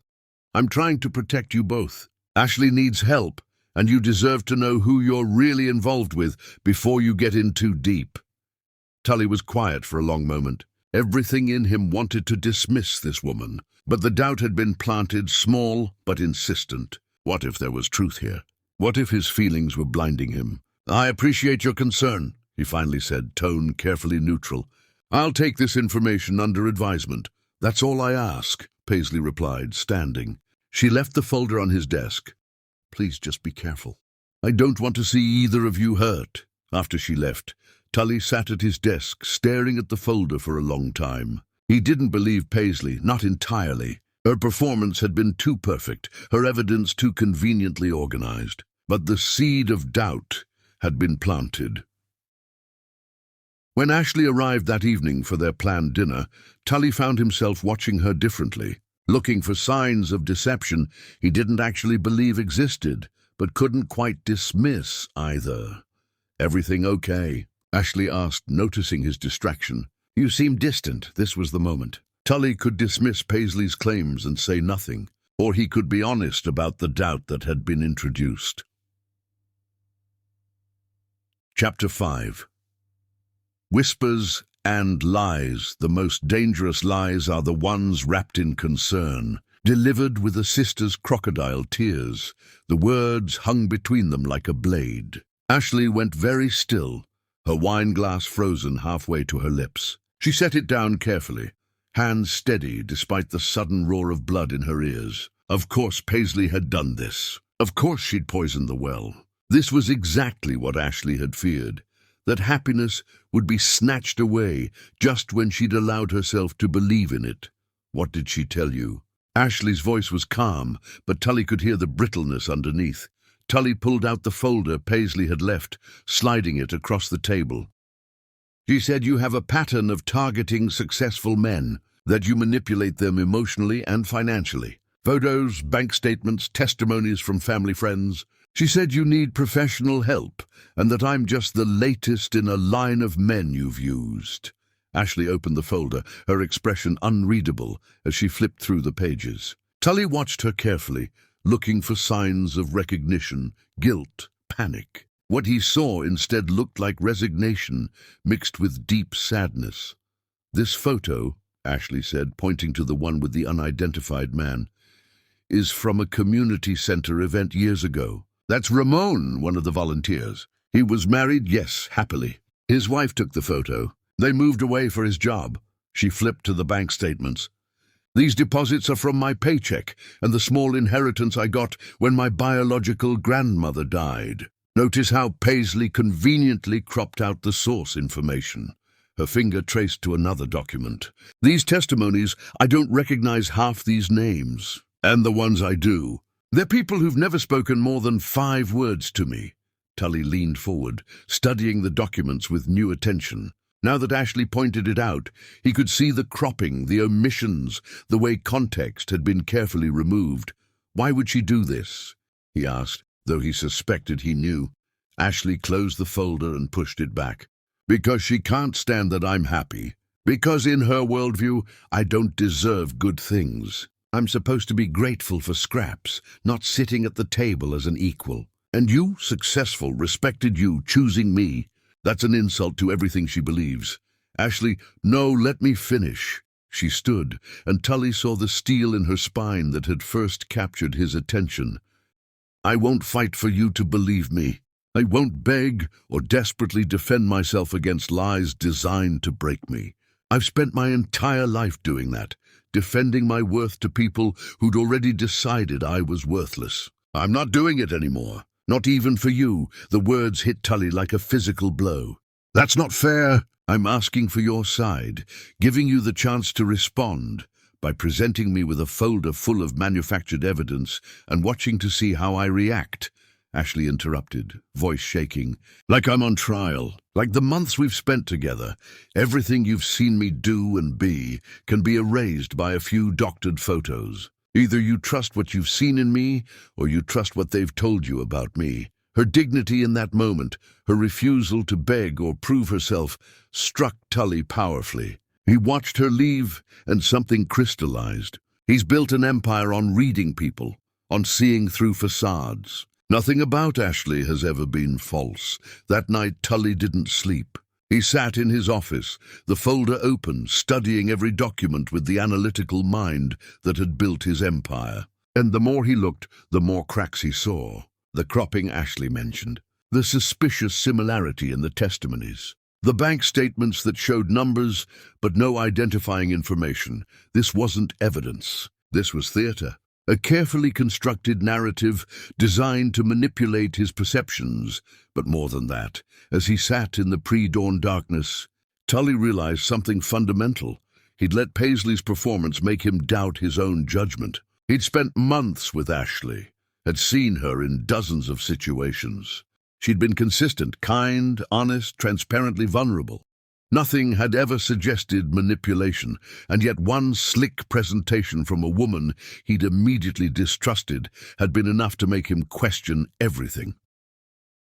I'm trying to protect you both. Ashley needs help, and you deserve to know who you're really involved with before you get in too deep." Tully was quiet for a long moment. Everything in him wanted to dismiss this woman, but the doubt had been planted, small but insistent. What if there was truth here? What if his feelings were blinding him? "I appreciate your concern," he finally said, tone carefully neutral. "I'll take this information under advisement. That's all I ask," Paisley replied, standing. She left the folder on his desk. "Please just be careful. I don't want to see either of you hurt." After she left, Tully sat at his desk, staring at the folder for a long time. He didn't believe Paisley, not entirely. Her performance had been too perfect, her evidence too conveniently organized. But the seed of doubt had been planted. When Ashley arrived that evening for their planned dinner, Tully found himself watching her differently, looking for signs of deception he didn't actually believe existed, but couldn't quite dismiss either. "Everything okay?" Ashley asked, noticing his distraction. "You seem distant." This was the moment. Tully could dismiss Paisley's claims and say nothing, or he could be honest about the doubt that had been introduced. Chapter 5. Whispers and lies. The most dangerous lies are the ones wrapped in concern, delivered with a sister's crocodile tears. The words hung between them like a blade. Ashley went very still, her wine glass frozen halfway to her lips. She set it down carefully, hands steady despite the sudden roar of blood in her ears. Of course Paisley had done this. Of course she'd poisoned the well. This was exactly what Ashley had feared, that happiness would be snatched away just when she'd allowed herself to believe in it. "What did she tell you?" Ashley's voice was calm, but Tully could hear the brittleness underneath. Tully pulled out the folder Paisley had left, sliding it across the table. "She said you have a pattern of targeting successful men, that you manipulate them emotionally and financially. Photos, bank statements, testimonies from family friends. She said you need professional help, and that I'm just the latest in a line of men you've used." Ashley opened the folder, her expression unreadable as she flipped through the pages. Tully watched her carefully, looking for signs of recognition, guilt, panic. What he saw instead looked like resignation mixed with deep sadness. "This photo," Ashley said, pointing to the one with the unidentified man, "is from a community center event years ago. That's Ramon, one of the volunteers. He was married, yes, happily. His wife took the photo. They moved away for his job." She flipped to the bank statements. "These deposits are from my paycheck and the small inheritance I got when my biological grandmother died." Notice how Paisley conveniently cropped out the source information. Her finger traced to another document. "These testimonies, I don't recognize half these names. And the ones I do, they're people who've never spoken more than 5 words to me." Tully leaned forward, studying the documents with new attention. Now that Ashley pointed it out, he could see the cropping, the omissions, the way context had been carefully removed. "Why would she do this?" he asked, though he suspected he knew. Ashley closed the folder and pushed it back. "Because she can't stand that I'm happy. Because in her worldview, I don't deserve good things. I'm supposed to be grateful for scraps, not sitting at the table as an equal. And you, successful, respected you, choosing me. That's an insult to everything she believes. Ashley, no, let me finish. She stood, and Tully saw the steel in her spine that had first captured his attention. I won't fight for you to believe me. I won't beg or desperately defend myself against lies designed to break me. I've spent my entire life doing that, defending my worth to people who'd already decided I was worthless. I'm not doing it anymore. Not even for you. The words hit Tully like a physical blow. That's not fair. I'm asking for your side, giving you the chance to respond by presenting me with a folder full of manufactured evidence and watching to see how I react. Ashley interrupted, voice shaking. Like I'm on trial. Like the months we've spent together. Everything you've seen me do and be can be erased by a few doctored photos. Either you trust what you've seen in me, or you trust what they've told you about me. Her dignity in that moment, her refusal to beg or prove herself, struck Tully powerfully. He watched her leave, and something crystallized. He's built an empire on reading people, on seeing through facades. Nothing about Ashley has ever been false. That night, Tully didn't sleep. He sat in his office, the folder open, studying every document with the analytical mind that had built his empire. And the more he looked, the more cracks he saw. The cropping Ashley mentioned, the suspicious similarity in the testimonies, the bank statements that showed numbers but no identifying information. This wasn't evidence. This was theater, a carefully constructed narrative designed to manipulate his perceptions. But more than that, as he sat in the pre-dawn darkness, Tully realized something fundamental. He'd let Paisley's performance make him doubt his own judgment. He'd spent months with Ashley, had seen her in dozens of situations. She'd been consistent, kind, honest, transparently vulnerable. Nothing had ever suggested manipulation, and yet one slick presentation from a woman he'd immediately distrusted had been enough to make him question everything.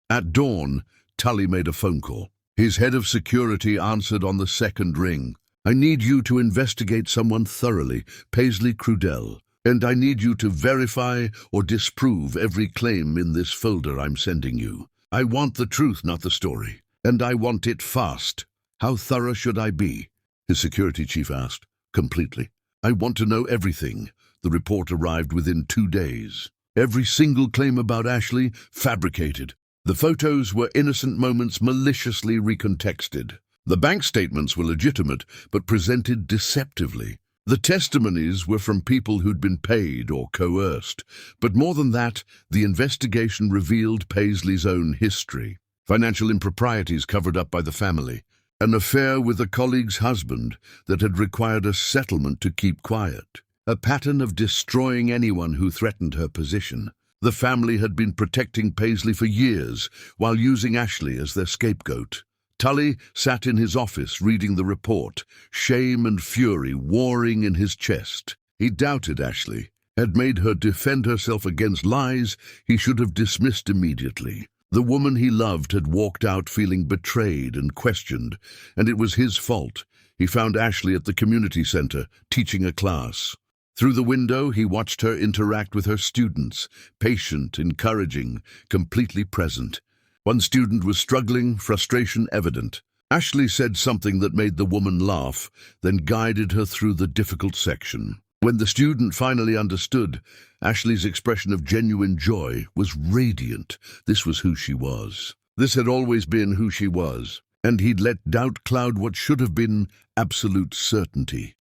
At dawn, Tully made a phone call. His head of security answered on the second ring. I need you to investigate someone thoroughly, Paisley Crudell. And I need you to verify or disprove every claim in this folder I'm sending you. I want the truth, not the story. And I want it fast. How thorough should I be? His security chief asked. Completely. I want to know everything. The report arrived within 2 days. Every single claim about Ashley, fabricated. The photos were innocent moments maliciously recontexted. The bank statements were legitimate, but presented deceptively. The testimonies were from people who'd been paid or coerced, but more than that, the investigation revealed Paisley's own history. Financial improprieties covered up by the family, an affair with a colleague's husband that had required a settlement to keep quiet, a pattern of destroying anyone who threatened her position. The family had been protecting Paisley for years while using Ashley as their scapegoat. Tully sat in his office reading the report, shame and fury warring in his chest. He doubted Ashley, had made her defend herself against lies he should have dismissed immediately. The woman he loved had walked out feeling betrayed and questioned, and it was his fault. He found Ashley at the community center, teaching a class. Through the window, he watched her interact with her students, patient, encouraging, completely present. One student was struggling, frustration evident. Ashley said something that made the woman laugh, then guided her through the difficult section. When the student finally understood, Ashley's expression of genuine joy was radiant. This was who she was. This had always been who she was, and he'd let doubt cloud what should have been absolute certainty.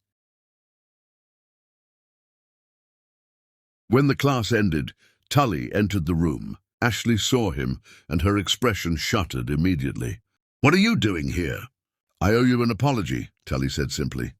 When the class ended, Tully entered the room. Ashley saw him, and her expression shuttered immediately. What are you doing here? I owe you an apology, Tully said simply.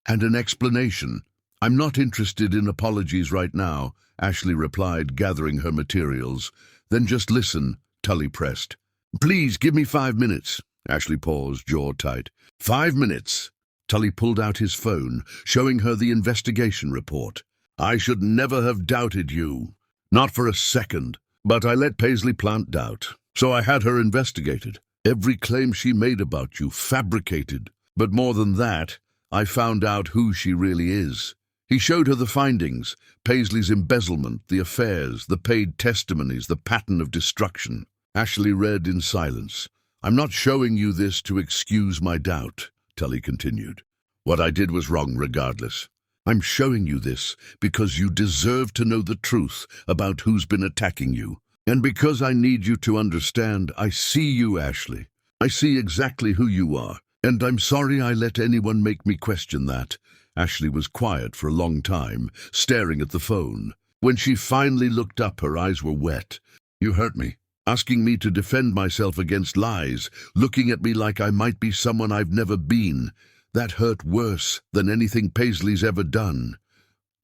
And an explanation. I'm not interested in apologies right now, Ashley replied, gathering her materials. Then just listen, Tully pressed. Please give me 5 minutes. Ashley paused, jaw tight. 5 minutes. Tully pulled out his phone, showing her the investigation report. I should never have doubted you. Not for a second. But I let Paisley plant doubt, so I had her investigated. Every claim she made about you, fabricated. But more than that, I found out who she really is. He showed her the findings, Paisley's embezzlement, the affairs, the paid testimonies, the pattern of destruction. Ashley read in silence. I'm not showing you this to excuse my doubt, Tully continued. What I did was wrong regardless. I'm showing you this because you deserve to know the truth about who's been attacking you. And because I need you to understand, I see you, Ashley. I see exactly who you are. And I'm sorry I let anyone make me question that. Ashley was quiet for a long time, staring at the phone. When she finally looked up, her eyes were wet. You hurt me, asking me to defend myself against lies, looking at me like I might be someone I've never been. That hurt worse than anything Paisley's ever done.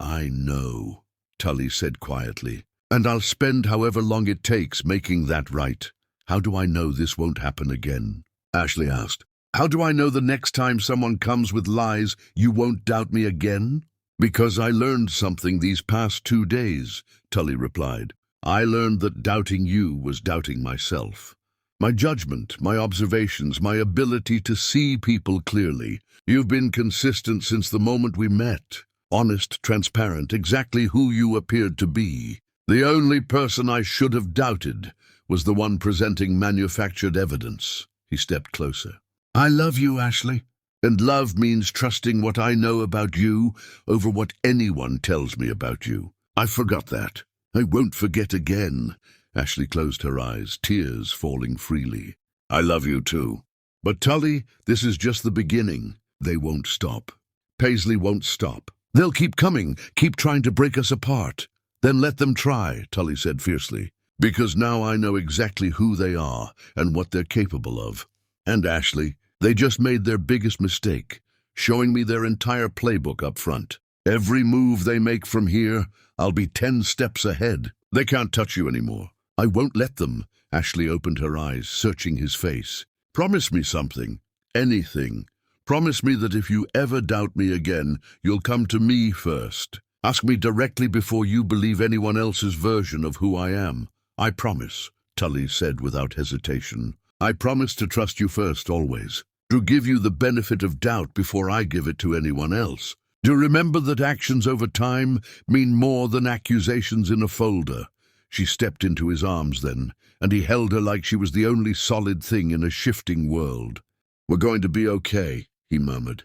I know, Tully said quietly, and I'll spend however long it takes making that right. How do I know this won't happen again? Ashley asked. How do I know the next time someone comes with lies, you won't doubt me again? Because I learned something these past 2 days, Tully replied. I learned that doubting you was doubting myself. My judgment, my observations, my ability to see people clearly. You've been consistent since the moment we met. Honest, transparent, exactly who you appeared to be. The only person I should have doubted was the one presenting manufactured evidence. He stepped closer. I love you, Ashley. And love means trusting what I know about you over what anyone tells me about you. I forgot that. I won't forget again. Ashley closed her eyes, tears falling freely. I love you too. But Tully, this is just the beginning. They won't stop. Paisley won't stop. They'll keep coming, keep trying to break us apart. Then let them try, Tully said fiercely. Because now I know exactly who they are and what they're capable of. And Ashley, they just made their biggest mistake, showing me their entire playbook up front. Every move they make from here, I'll be 10 steps ahead. They can't touch you anymore. I won't let them. Ashley opened her eyes, searching his face. Promise me something. Anything. Promise me that if you ever doubt me again, you'll come to me first. Ask me directly before you believe anyone else's version of who I am. I promise, Tully said without hesitation. I promise to trust you first always. To give you the benefit of doubt before I give it to anyone else. To remember that actions over time mean more than accusations in a folder. She stepped into his arms then, and he held her like she was the only solid thing in a shifting world. We're going to be okay, he murmured.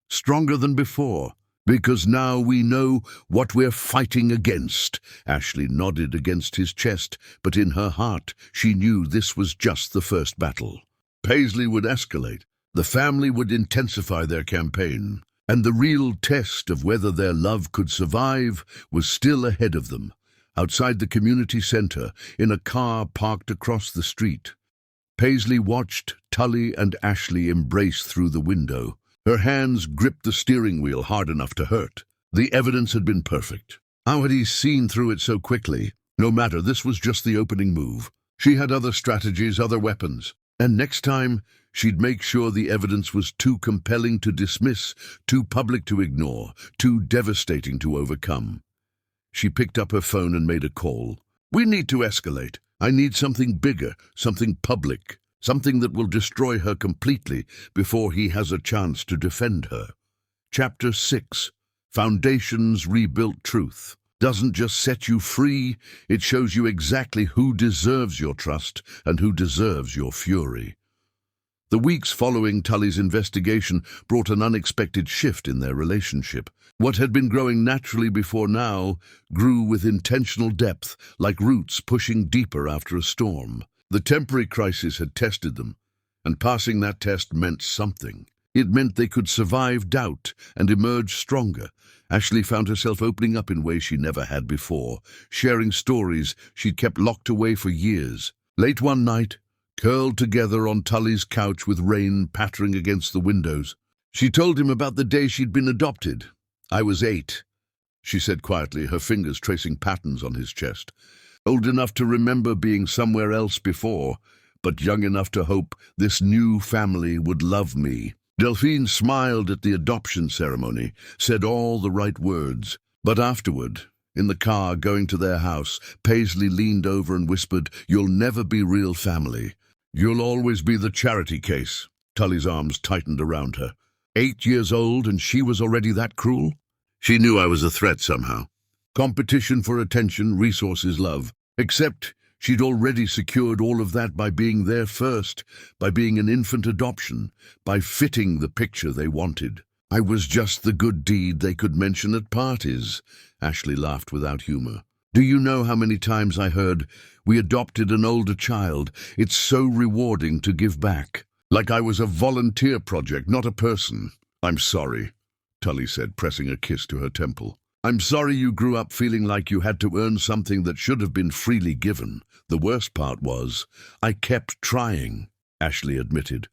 Stronger than before, because now we know what we're fighting against. Ashley nodded against his chest, but in her heart she knew this was just the first battle. Paisley would escalate. The family would intensify their campaign, and the real test of whether their love could survive was still ahead of them. Outside the community center, in a car parked across the street, Paisley watched Tully and Ashley embrace through the window. Her hands gripped the steering wheel hard enough to hurt. The evidence had been perfect. How had he seen through it so quickly? No matter, this was just the opening move. She had other strategies, other weapons. And next time, she'd make sure the evidence was too compelling to dismiss, too public to ignore, too devastating to overcome. She picked up her phone and made a call. We need to escalate. I need something bigger, something public, something that will destroy her completely before he has a chance to defend her. Chapter 6. Foundations Rebuilt Truth. Doesn't just set you free, it shows you exactly who deserves your trust and who deserves your fury. The weeks following Tully's investigation brought an unexpected shift in their relationship. What had been growing naturally before now grew with intentional depth, like roots pushing deeper after a storm. The temporary crisis had tested them, and passing that test meant something. It meant they could survive doubt and emerge stronger. Ashley found herself opening up in ways she never had before, sharing stories she'd kept locked away for years. Late one night, curled together on Tully's couch with rain pattering against the windows, she told him about the day she'd been adopted. I was 8, she said quietly, her fingers tracing patterns on his chest. Old enough to remember being somewhere else before, but young enough to hope this new family would love me. Delphine smiled at the adoption ceremony, said all the right words. But afterward, in the car going to their house, Paisley leaned over and whispered, "You'll never be real family. You'll always be the charity case." Tully's arms tightened around her. 8 years old, and she was already that cruel? She knew I was a threat somehow. Competition for attention, resources, love. Except She'd already secured all of that by being there first, by being an infant adoption, by fitting the picture they wanted. I was just the good deed they could mention at parties. Ashley laughed without humor. Do you know how many times I heard, "We adopted an older child. It's so rewarding to give back." Like I was a volunteer project, not a person. I'm sorry, Tully said, pressing a kiss to her temple. I'm sorry you grew up feeling like you had to earn something that should have been freely given. The worst part was, I kept trying, Ashley admitted.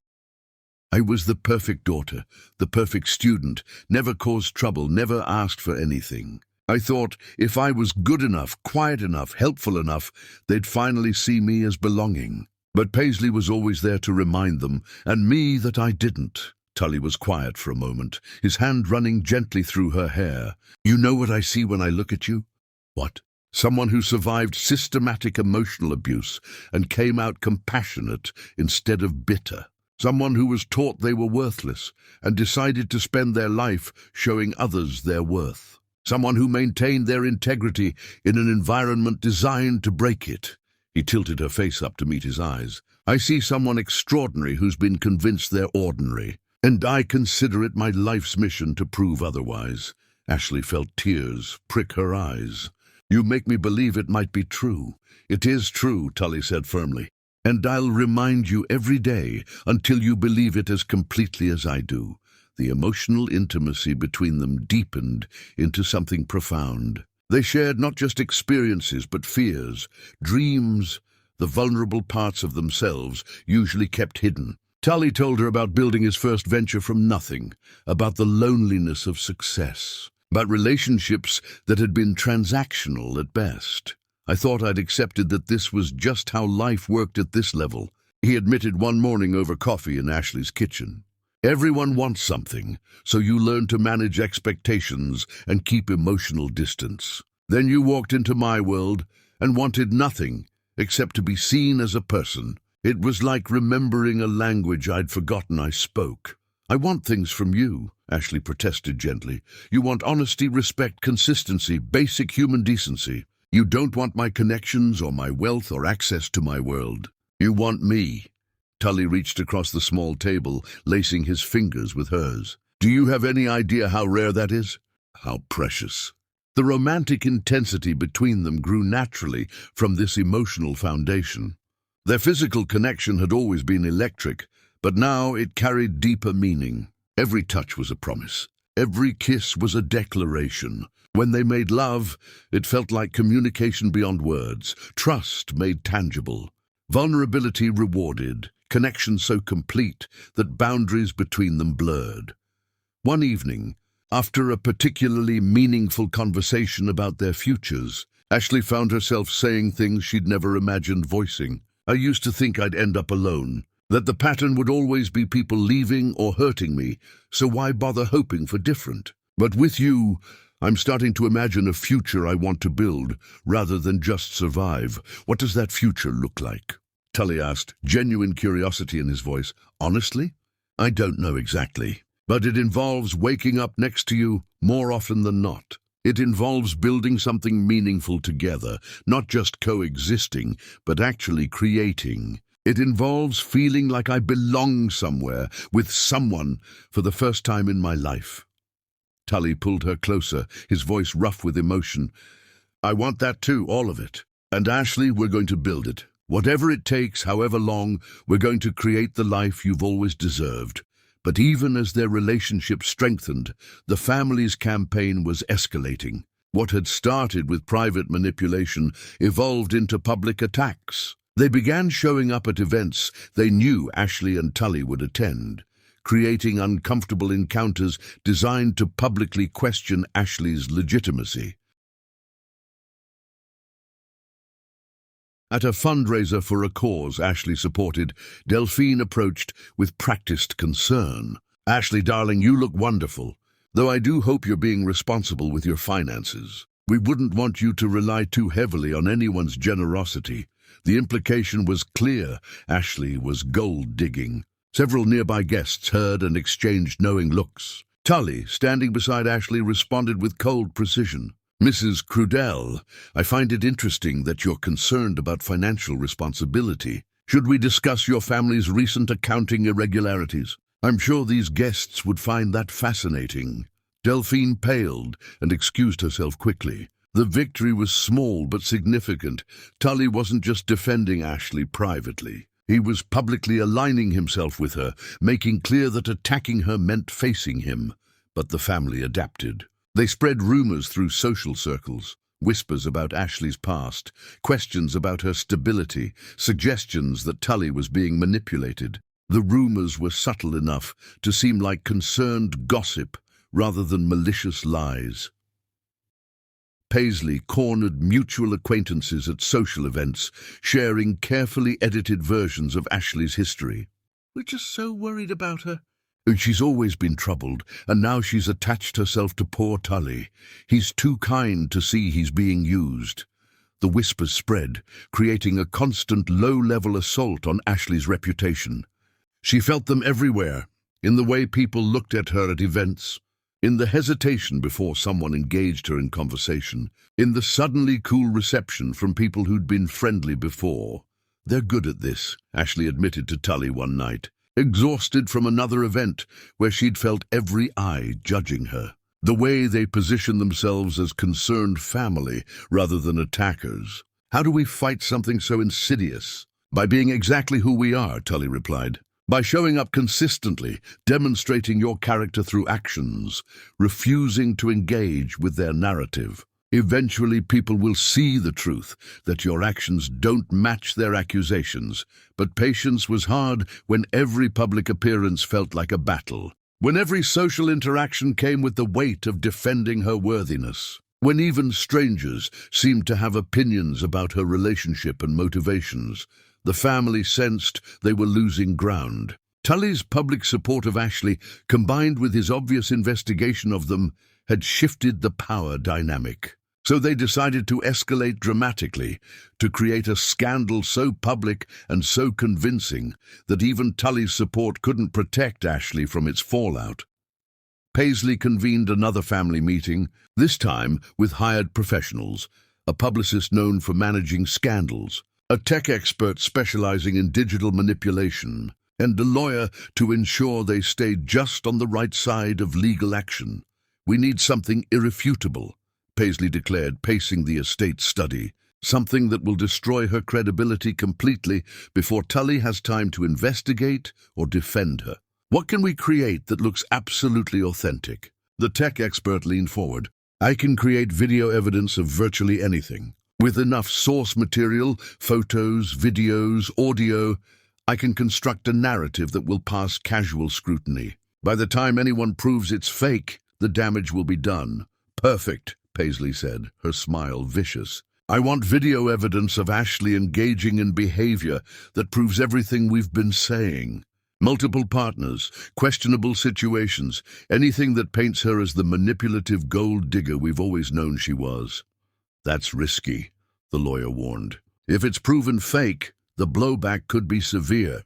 I was the perfect daughter, the perfect student, never caused trouble, never asked for anything. I thought if I was good enough, quiet enough, helpful enough, they'd finally see me as belonging. But Paisley was always there to remind them, and me that I didn't. Tully was quiet for a moment, his hand running gently through her hair. You know what I see when I look at you? What? Someone who survived systematic emotional abuse and came out compassionate instead of bitter. Someone who was taught they were worthless and decided to spend their life showing others their worth. Someone who maintained their integrity in an environment designed to break it. He tilted her face up to meet his eyes. I see someone extraordinary who's been convinced they're ordinary, and I consider it my life's mission to prove otherwise. Ashley felt tears prick her eyes. You make me believe it might be true. It is true, Tully said firmly, and I'll remind you every day until you believe it as completely as I do. The emotional intimacy between them deepened into something profound. They shared not just experiences but fears, dreams, the vulnerable parts of themselves usually kept hidden. Tully told her about building his first venture from nothing, about the loneliness of success, about relationships that had been transactional at best. I thought I'd accepted that this was just how life worked at this level, he admitted one morning over coffee in Ashley's kitchen. Everyone wants something, so you learn to manage expectations and keep emotional distance. Then you walked into my world and wanted nothing except to be seen as a person. It was like remembering a language I'd forgotten I spoke. I want things from you, Ashley protested gently. You want honesty, respect, consistency, basic human decency. You don't want my connections or my wealth or access to my world. You want me. Tully reached across the small table, lacing his fingers with hers. Do you have any idea how rare that is? How precious. The romantic intensity between them grew naturally from this emotional foundation. Their physical connection had always been electric, but now it carried deeper meaning. Every touch was a promise. Every kiss was a declaration. When they made love, it felt like communication beyond words, trust made tangible, vulnerability rewarded, connection so complete that boundaries between them blurred. One evening, after a particularly meaningful conversation about their futures, Ashley found herself saying things she'd never imagined voicing. I used to think I'd end up alone, that the pattern would always be people leaving or hurting me, so why bother hoping for different? But with you, I'm starting to imagine a future I want to build, rather than just survive. What does that future look like? Tully asked, genuine curiosity in his voice. Honestly? I don't know exactly, but it involves waking up next to you more often than not. It involves building something meaningful together, not just coexisting, but actually creating. It involves feeling like I belong somewhere, with someone, for the first time in my life. Tully pulled her closer, his voice rough with emotion. I want that too, all of it. And Ashley, we're going to build it. Whatever it takes, however long, we're going to create the life you've always deserved. But even as their relationship strengthened, the family's campaign was escalating. What had started with private manipulation evolved into public attacks. They began showing up at events they knew Ashley and Tully would attend, creating uncomfortable encounters designed to publicly question Ashley's legitimacy. At a fundraiser for a cause Ashley supported, Delphine approached with practiced concern. Ashley, darling, you look wonderful, though I do hope you're being responsible with your finances. We wouldn't want you to rely too heavily on anyone's generosity. The implication was clear. Ashley was gold-digging. Several nearby guests heard and exchanged knowing looks. Tully, standing beside Ashley, responded with cold precision. Mrs. Crudell, I find it interesting that you're concerned about financial responsibility. Should we discuss your family's recent accounting irregularities? I'm sure these guests would find that fascinating. Delphine paled and excused herself quickly. The victory was small but significant. Tully wasn't just defending Ashley privately. He was publicly aligning himself with her, making clear that attacking her meant facing him. But the family adapted. They spread rumors through social circles, whispers about Ashley's past, questions about her stability, suggestions that Tully was being manipulated. The rumors were subtle enough to seem like concerned gossip rather than malicious lies. Paisley cornered mutual acquaintances at social events, sharing carefully edited versions of Ashley's history. "We're just so worried about her. She's always been troubled, and now she's attached herself to poor Tully. He's too kind to see he's being used." The whispers spread, creating a constant low-level assault on Ashley's reputation. She felt them everywhere, in the way people looked at her at events, in the hesitation before someone engaged her in conversation, in the suddenly cool reception from people who'd been friendly before. "They're good at this," Ashley admitted to Tully one night, exhausted from another event where she'd felt every eye judging her. The way they position themselves as concerned family rather than attackers. "How do we fight something so insidious?" "By being exactly who we are," Tully replied. "By showing up consistently, demonstrating your character through actions, refusing to engage with their narrative. Eventually people will see the truth, that your actions don't match their accusations. But patience was hard when every public appearance felt like a battle. When every social interaction came with the weight of defending her worthiness. When even strangers seemed to have opinions about her relationship and motivations. The family sensed they were losing ground. Tully's public support of Ashley, combined with his obvious investigation of them, had shifted the power dynamic. So they decided to escalate dramatically, to create a scandal so public and so convincing that even Tully's support couldn't protect Ashley from its fallout. Paisley convened another family meeting, this time with hired professionals, a publicist known for managing scandals, a tech expert specializing in digital manipulation, and a lawyer to ensure they stayed just on the right side of legal action. "We need something irrefutable," Paisley declared, pacing the estate study, "something that will destroy her credibility completely before Tully has time to investigate or defend her. What can we create that looks absolutely authentic?" The tech expert leaned forward. "I can create video evidence of virtually anything. With enough source material, photos, videos, audio, I can construct a narrative that will pass casual scrutiny. By the time anyone proves it's fake, the damage will be done." "Perfect," Paisley said, her smile vicious. "I want video evidence of Ashley engaging in behavior that proves everything we've been saying. Multiple partners, questionable situations, anything that paints her as the manipulative gold digger we've always known she was." "That's risky," the lawyer warned. "If it's proven fake, the blowback could be severe."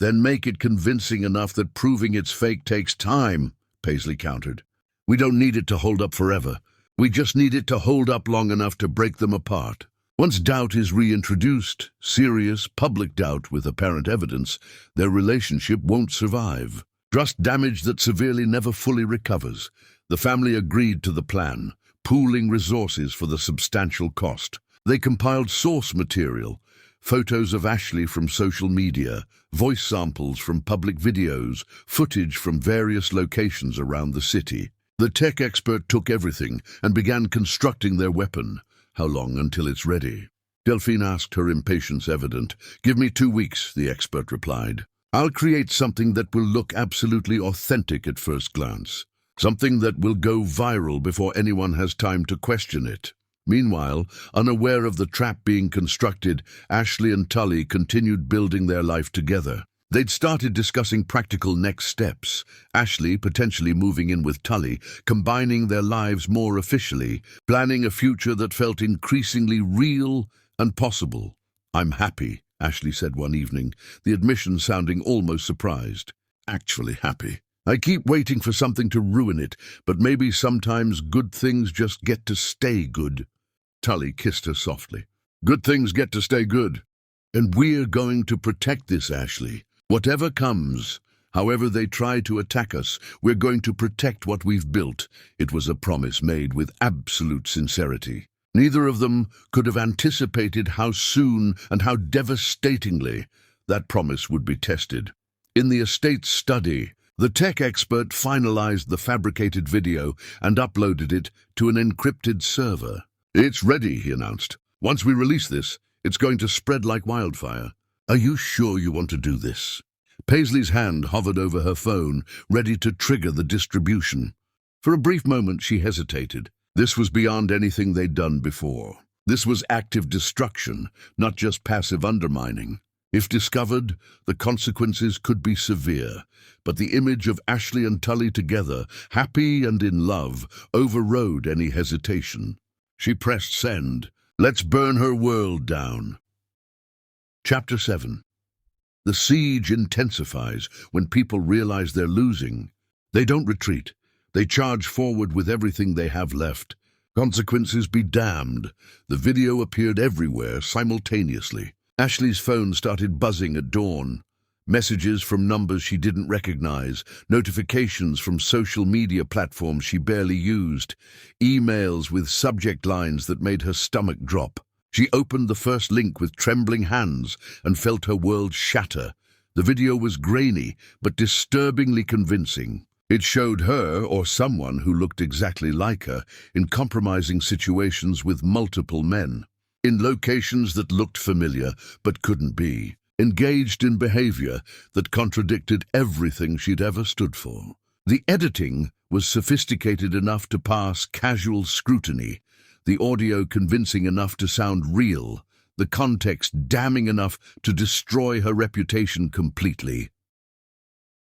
"Then make it convincing enough that proving it's fake takes time," Paisley countered. "We don't need it to hold up forever. We just need it to hold up long enough to break them apart. Once doubt is reintroduced, serious, public doubt with apparent evidence, their relationship won't survive. Trust damage that severely never fully recovers." The family agreed to the plan, pooling resources for the substantial cost. They compiled source material, photos of Ashley from social media, voice samples from public videos, footage from various locations around the city. The tech expert took everything and began constructing their weapon. "How long until it's ready?" Delphine asked, her impatience evident. "Give me 2 weeks," the expert replied. "I'll create something that will look absolutely authentic at first glance. Something that will go viral before anyone has time to question it." Meanwhile, unaware of the trap being constructed, Ashley and Tully continued building their life together. They'd started discussing practical next steps, Ashley potentially moving in with Tully, combining their lives more officially, planning a future that felt increasingly real and possible. "I'm happy," Ashley said one evening, the admission sounding almost surprised. "Actually happy." I keep waiting for something to ruin it, but maybe sometimes good things just get to stay good. Tully kissed her softly. Good things get to stay good. And we're going to protect this, Ashley. Whatever comes, however they try to attack us, we're going to protect what we've built. It was a promise made with absolute sincerity. Neither of them could have anticipated how soon and how devastatingly that promise would be tested. In the estate study, the tech expert finalized the fabricated video and uploaded it to an encrypted server. It's ready, he announced. Once we release this, it's going to spread like wildfire. Are you sure you want to do this? Paisley's hand hovered over her phone, ready to trigger the distribution. For a brief moment, she hesitated. This was beyond anything they'd done before. This was active destruction, not just passive undermining. If discovered, the consequences could be severe, but the image of Ashley and Tully together, happy and in love, overrode any hesitation. She pressed send. Let's burn her world down. Chapter 7. The siege intensifies when people realize they're losing. They don't retreat. They charge forward with everything they have left. Consequences be damned. The video appeared everywhere simultaneously. Ashley's phone started buzzing at dawn. Messages from numbers she didn't recognize, notifications from social media platforms she barely used, emails with subject lines that made her stomach drop. She opened the first link with trembling hands and felt her world shatter. The video was grainy, but disturbingly convincing. It showed her, or someone who looked exactly like her, in compromising situations with multiple men, in locations that looked familiar but couldn't be, engaged in behavior that contradicted everything she'd ever stood for. The editing was sophisticated enough to pass casual scrutiny, the audio convincing enough to sound real, the context damning enough to destroy her reputation completely.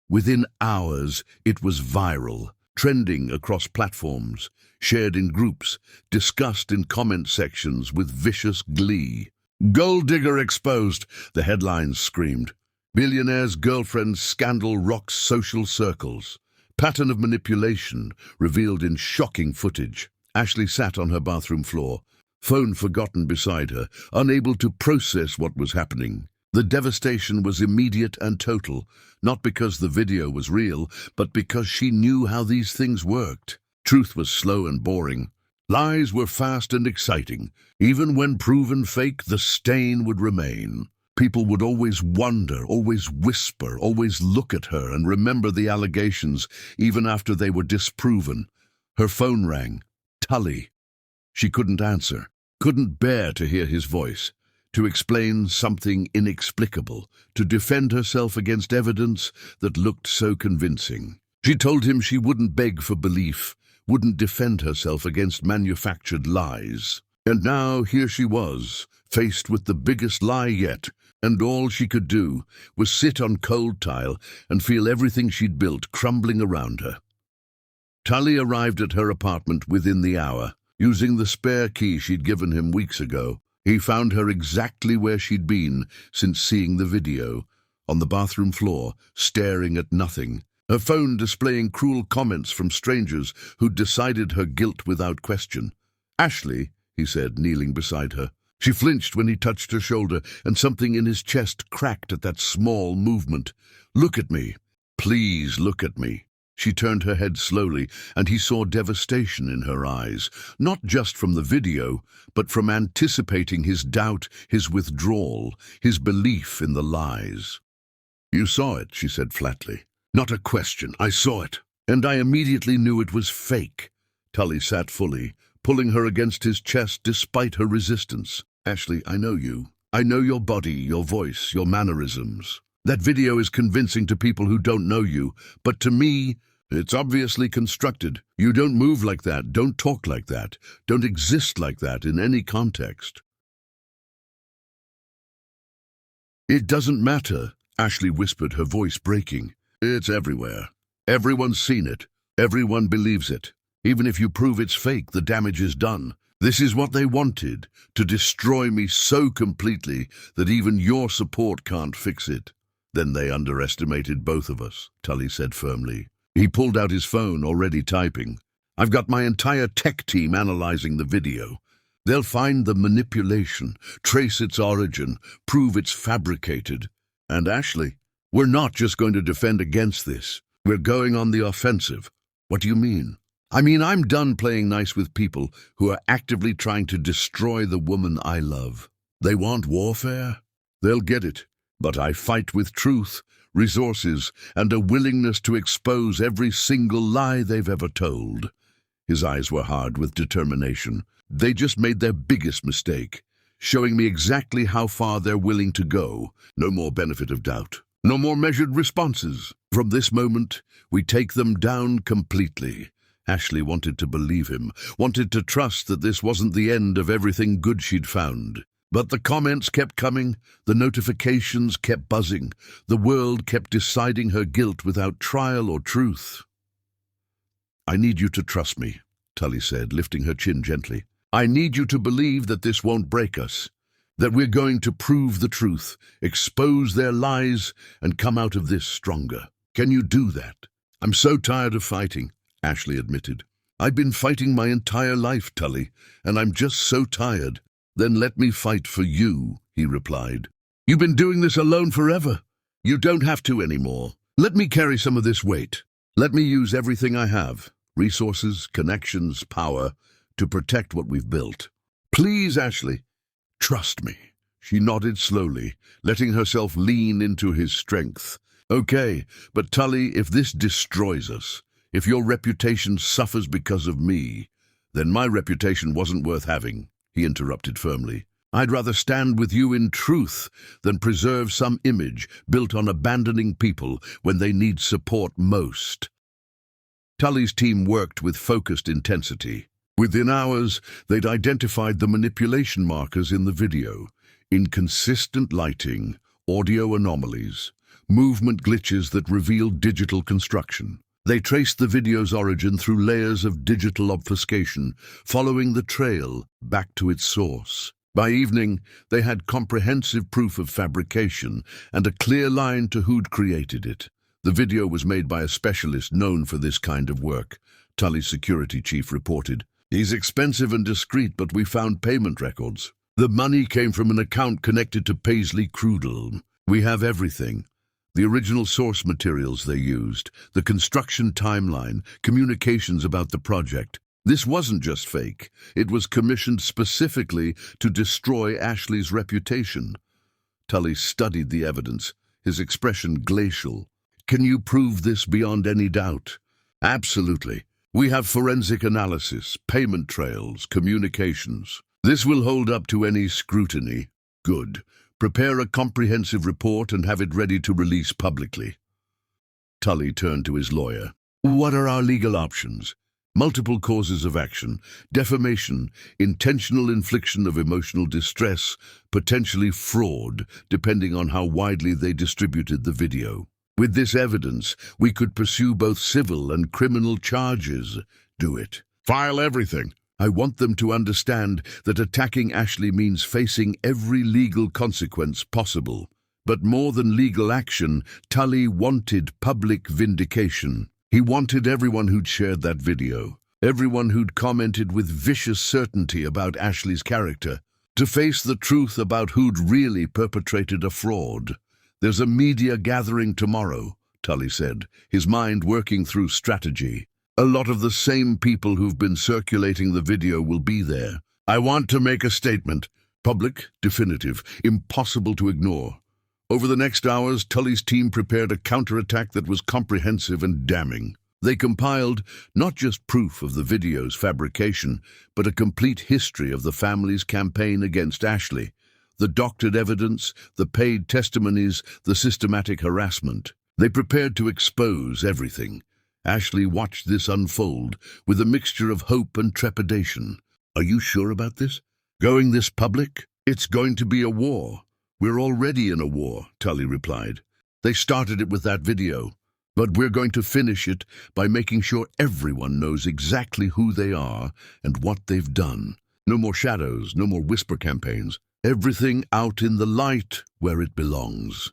Within hours, it was viral, trending across platforms, shared in groups, discussed in comment sections with vicious glee. "Gold digger exposed," the headlines screamed. "Billionaire's girlfriend's scandal rocks social circles." Pattern of manipulation revealed in shocking footage. Ashley sat on her bathroom floor, phone forgotten beside her, unable to process what was happening. The devastation was immediate and total, not because the video was real, but because she knew how these things worked. Truth was slow and boring. Lies were fast and exciting. Even when proven fake, the stain would remain. People would always wonder, always whisper, always look at her and remember the allegations, even after they were disproven. Her phone rang. Tully. She couldn't answer, couldn't bear to hear his voice, to explain something inexplicable, to defend herself against evidence that looked so convincing. She told him she wouldn't beg for belief, wouldn't defend herself against manufactured lies. And now here she was, faced with the biggest lie yet, and all she could do was sit on cold tile and feel everything she'd built crumbling around her. Tully arrived at her apartment within the hour, using the spare key she'd given him weeks ago. He found her exactly where she'd been since seeing the video, on the bathroom floor, staring at nothing, her phone displaying cruel comments from strangers who'd decided her guilt without question. "Ashley," he said, kneeling beside her. She flinched when he touched her shoulder, and something in his chest cracked at that small movement. "Look at me. Please look at me." She turned her head slowly, and he saw devastation in her eyes, not just from the video, but from anticipating his doubt, his withdrawal, his belief in the lies. "You saw it," she said flatly. "Not a question. I saw it. And I immediately knew it was fake." Tully sat fully, pulling her against his chest despite her resistance. "Ashley, I know you. I know your body, your voice, your mannerisms. That video is convincing to people who don't know you, but to me, it's obviously constructed. You don't move like that, don't talk like that, don't exist like that in any context." "It doesn't matter," Ashley whispered, her voice breaking. "It's everywhere. Everyone's seen it. Everyone believes it. Even if you prove it's fake, the damage is done. This is what they wanted, to destroy me so completely that even your support can't fix it." "Then they underestimated both of us," Tully said firmly. He pulled out his phone, already typing. I've got my entire tech team analyzing the video. They'll find the manipulation, trace its origin, prove it's fabricated. And Ashley, we're not just going to defend against this. We're going on the offensive. What do you mean? I mean, I'm done playing nice with people who are actively trying to destroy the woman I love. They want warfare? They'll get it. But I fight with truth, resources, and a willingness to expose every single lie they've ever told. His eyes were hard with determination. They just made their biggest mistake, showing me exactly how far they're willing to go. No more benefit of doubt. No more measured responses. From this moment, we take them down completely. Ashley wanted to believe him, wanted to trust that this wasn't the end of everything good she'd found. But the comments kept coming, the notifications kept buzzing, the world kept deciding her guilt without trial or truth. I need you to trust me, Tully said, lifting her chin gently. I need you to believe that this won't break us, that we're going to prove the truth, expose their lies, and come out of this stronger. Can you do that? I'm so tired of fighting, Ashley admitted. I've been fighting my entire life, Tully, and I'm just so tired. Then let me fight for you, he replied. You've been doing this alone forever. You don't have to anymore. Let me carry some of this weight. Let me use everything I have, resources, connections, power, to protect what we've built. Please, Ashley, trust me. She nodded slowly, letting herself lean into his strength. Okay, but Tully, if this destroys us, if your reputation suffers because of me, then my reputation wasn't worth having, he interrupted firmly. I'd rather stand with you in truth than preserve some image built on abandoning people when they need support most. Tully's team worked with focused intensity. Within hours, they'd identified the manipulation markers in the video: inconsistent lighting, audio anomalies, movement glitches that revealed digital construction. They traced the video's origin through layers of digital obfuscation, following the trail back to its source. By evening, they had comprehensive proof of fabrication and a clear line to who'd created it. The video was made by a specialist known for this kind of work, Tully's security chief reported. He's expensive and discreet, but we found payment records. The money came from an account connected to Paisley Crudel. We have everything. The original source materials they used, the construction timeline, communications about the project. This wasn't just fake. It was commissioned specifically to destroy Ashley's reputation. Tully studied the evidence, his expression glacial. Can you prove this beyond any doubt? Absolutely. We have forensic analysis, payment trails, communications. This will hold up to any scrutiny. Good. Prepare a comprehensive report and have it ready to release publicly. Tully turned to his lawyer. What are our legal options? Multiple causes of action, defamation, intentional infliction of emotional distress, potentially fraud, depending on how widely they distributed the video. With this evidence, we could pursue both civil and criminal charges. Do it. File everything. I want them to understand that attacking Ashley means facing every legal consequence possible. But more than legal action, Tully wanted public vindication. He wanted everyone who'd shared that video, everyone who'd commented with vicious certainty about Ashley's character, to face the truth about who'd really perpetrated a fraud. There's a media gathering tomorrow, Tully said, his mind working through strategy. A lot of the same people who've been circulating the video will be there. I want to make a statement. Public, definitive, impossible to ignore. Over the next hours, Tully's team prepared a counterattack that was comprehensive and damning. They compiled not just proof of the video's fabrication, but a complete history of the family's campaign against Ashley. The doctored evidence, the paid testimonies, the systematic harassment. They prepared to expose everything. Ashley watched this unfold with a mixture of hope and trepidation. Are you sure about this? Going this public? It's going to be a war. We're already in a war, Tully replied. They started it with that video, but we're going to finish it by making sure everyone knows exactly who they are and what they've done. No more shadows, no more whisper campaigns. Everything out in the light where it belongs.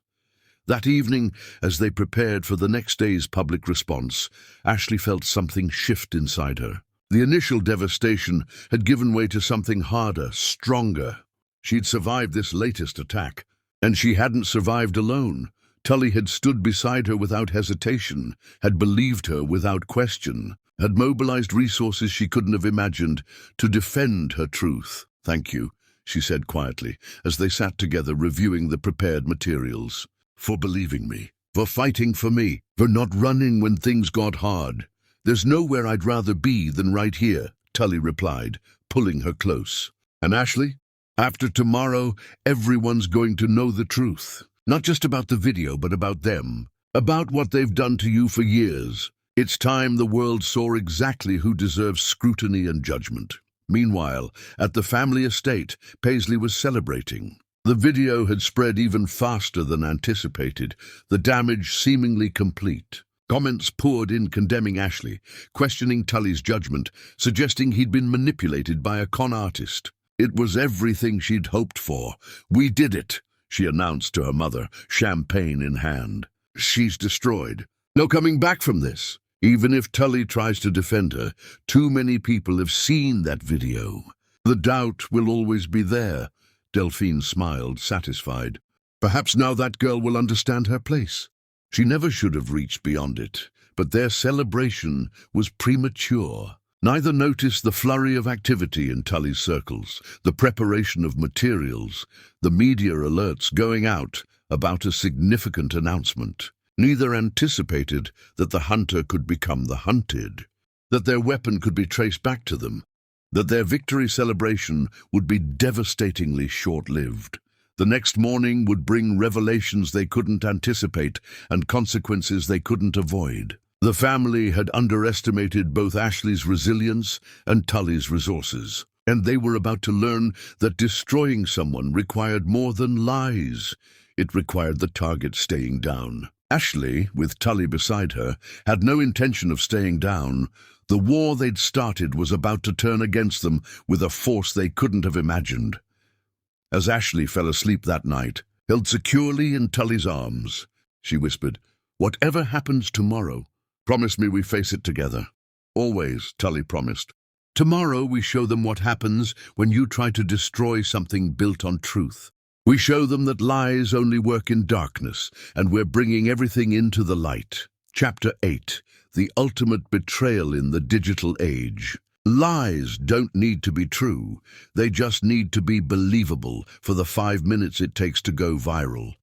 That evening, as they prepared for the next day's public response, Ashley felt something shift inside her. The initial devastation had given way to something harder, stronger. She'd survived this latest attack, and she hadn't survived alone. Tully had stood beside her without hesitation, had believed her without question, had mobilized resources she couldn't have imagined to defend her truth. "Thank you," she said quietly, as they sat together reviewing the prepared materials. "For believing me, for fighting for me, for not running when things got hard. There's nowhere I'd rather be than right here," Tully replied, pulling her close. "And Ashley, after tomorrow, everyone's going to know the truth. Not just about the video, but about them, about what they've done to you for years. It's time the world saw exactly who deserves scrutiny and judgment." Meanwhile, at the family estate, Paisley was celebrating. The video had spread even faster than anticipated, the damage seemingly complete. Comments poured in condemning Ashley, questioning Tully's judgment, suggesting he'd been manipulated by a con artist. It was everything she'd hoped for. "We did it," she announced to her mother, champagne in hand. "She's destroyed. No coming back from this." Even if Tully tries to defend her, too many people have seen that video. "The doubt will always be there," Delphine smiled, satisfied. "Perhaps now that girl will understand her place." She never should have reached beyond it, but their celebration was premature. Neither noticed the flurry of activity in Tully's circles, the preparation of materials, the media alerts going out about a significant announcement. Neither anticipated that the hunter could become the hunted, that their weapon could be traced back to them, that their victory celebration would be devastatingly short-lived. The next morning would bring revelations they couldn't anticipate and consequences they couldn't avoid. The family had underestimated both Ashley's resilience and Tully's resources, and they were about to learn that destroying someone required more than lies. It required the target staying down. Ashley, with Tully beside her, had no intention of staying down. The war they'd started was about to turn against them with a force they couldn't have imagined. As Ashley fell asleep that night, held securely in Tully's arms, she whispered, "Whatever happens tomorrow, promise me we face it together." "Always," Tully promised. "Tomorrow we show them what happens when you try to destroy something built on truth. We show them that lies only work in darkness, and we're bringing everything into the light." Chapter 8. The Ultimate Betrayal in the Digital Age. Lies don't need to be true. They just need to be believable for the 5 minutes it takes to go viral.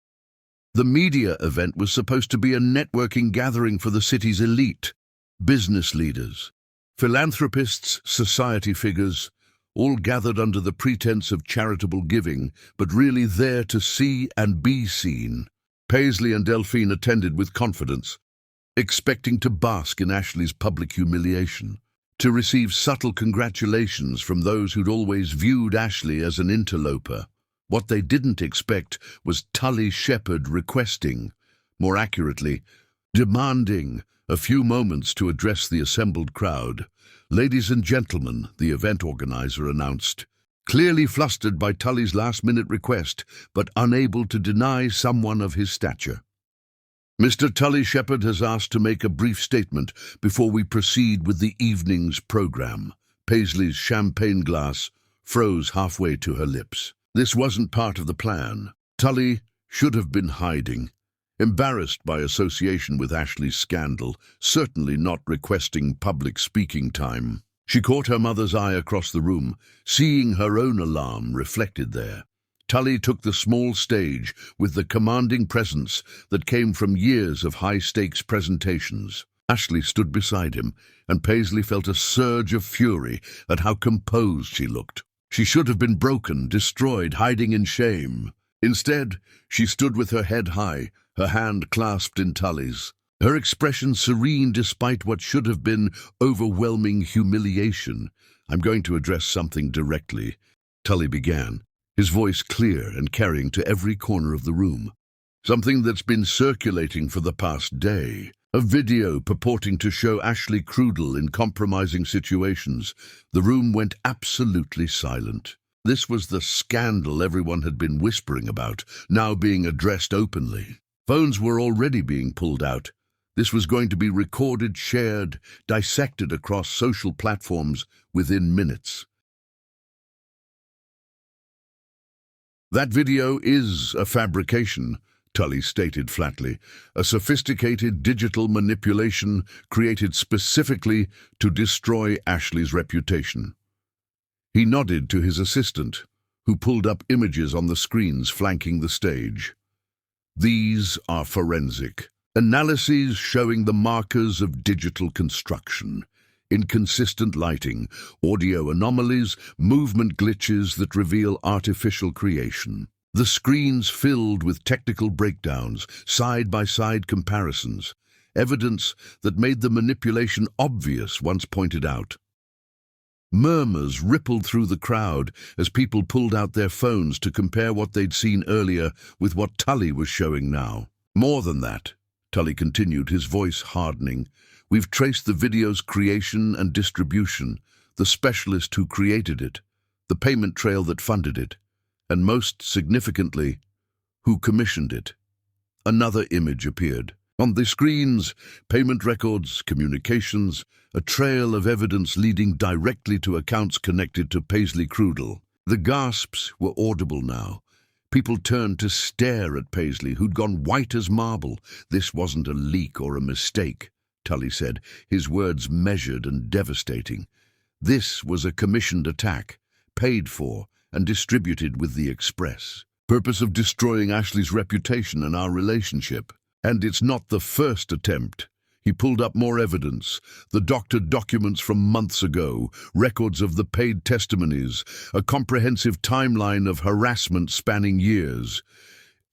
The media event was supposed to be a networking gathering for the city's elite. Business leaders, philanthropists, society figures, all gathered under the pretense of charitable giving, but really there to see and be seen. Paisley and Delphine attended with confidence, expecting to bask in Ashley's public humiliation, to receive subtle congratulations from those who'd always viewed Ashley as an interloper. What they didn't expect was Tully Shepard requesting, more accurately, demanding, a few moments to address the assembled crowd. "Ladies and gentlemen," the event organizer announced, clearly flustered by Tully's last-minute request, but unable to deny someone of his stature. "Mr. Tully Shepard has asked to make a brief statement before we proceed with the evening's program." Paisley's champagne glass froze halfway to her lips. This wasn't part of the plan. Tully should have been hiding, embarrassed by association with Ashley's scandal, certainly not requesting public speaking time. She caught her mother's eye across the room, seeing her own alarm reflected there. Tully took the small stage with the commanding presence that came from years of high-stakes presentations. Ashley stood beside him, and Paisley felt a surge of fury at how composed she looked. She should have been broken, destroyed, hiding in shame. Instead, she stood with her head high, her hand clasped in Tully's, her expression serene despite what should have been overwhelming humiliation. "I'm going to address something directly," Tully began, his voice clear and carrying to every corner of the room. "Something that's been circulating for the past day. A video purporting to show Ashley Crudel in compromising situations." The room went absolutely silent. This was the scandal everyone had been whispering about, now being addressed openly. Phones were already being pulled out. This was going to be recorded, shared, dissected across social platforms within minutes. "That video is a fabrication," Tully stated flatly, "a sophisticated digital manipulation created specifically to destroy Ashley's reputation." He nodded to his assistant, who pulled up images on the screens flanking the stage. "These are forensic analyses showing the markers of digital construction, inconsistent lighting, audio anomalies, movement glitches that reveal artificial creation. The screens filled with technical breakdowns, side-by-side comparisons, evidence that made the manipulation obvious once pointed out." Murmurs rippled through the crowd as people pulled out their phones to compare what they'd seen earlier with what Tully was showing now. "More than that," Tully continued, his voice hardening. "We've traced the video's creation and distribution, the specialist who created it, the payment trail that funded it, and most significantly, who commissioned it." Another image appeared. On the screens, payment records, communications, a trail of evidence leading directly to accounts connected to Paisley Crudel. The gasps were audible now. People turned to stare at Paisley, who'd gone white as marble. "This wasn't a leak or a mistake," Tully said, his words measured and devastating. "This was a commissioned attack, paid for and distributed with the express purpose of destroying Ashley's reputation and our relationship. And it's not the first attempt." He pulled up more evidence, the doctored documents from months ago, records of the paid testimonies, a comprehensive timeline of harassment spanning years.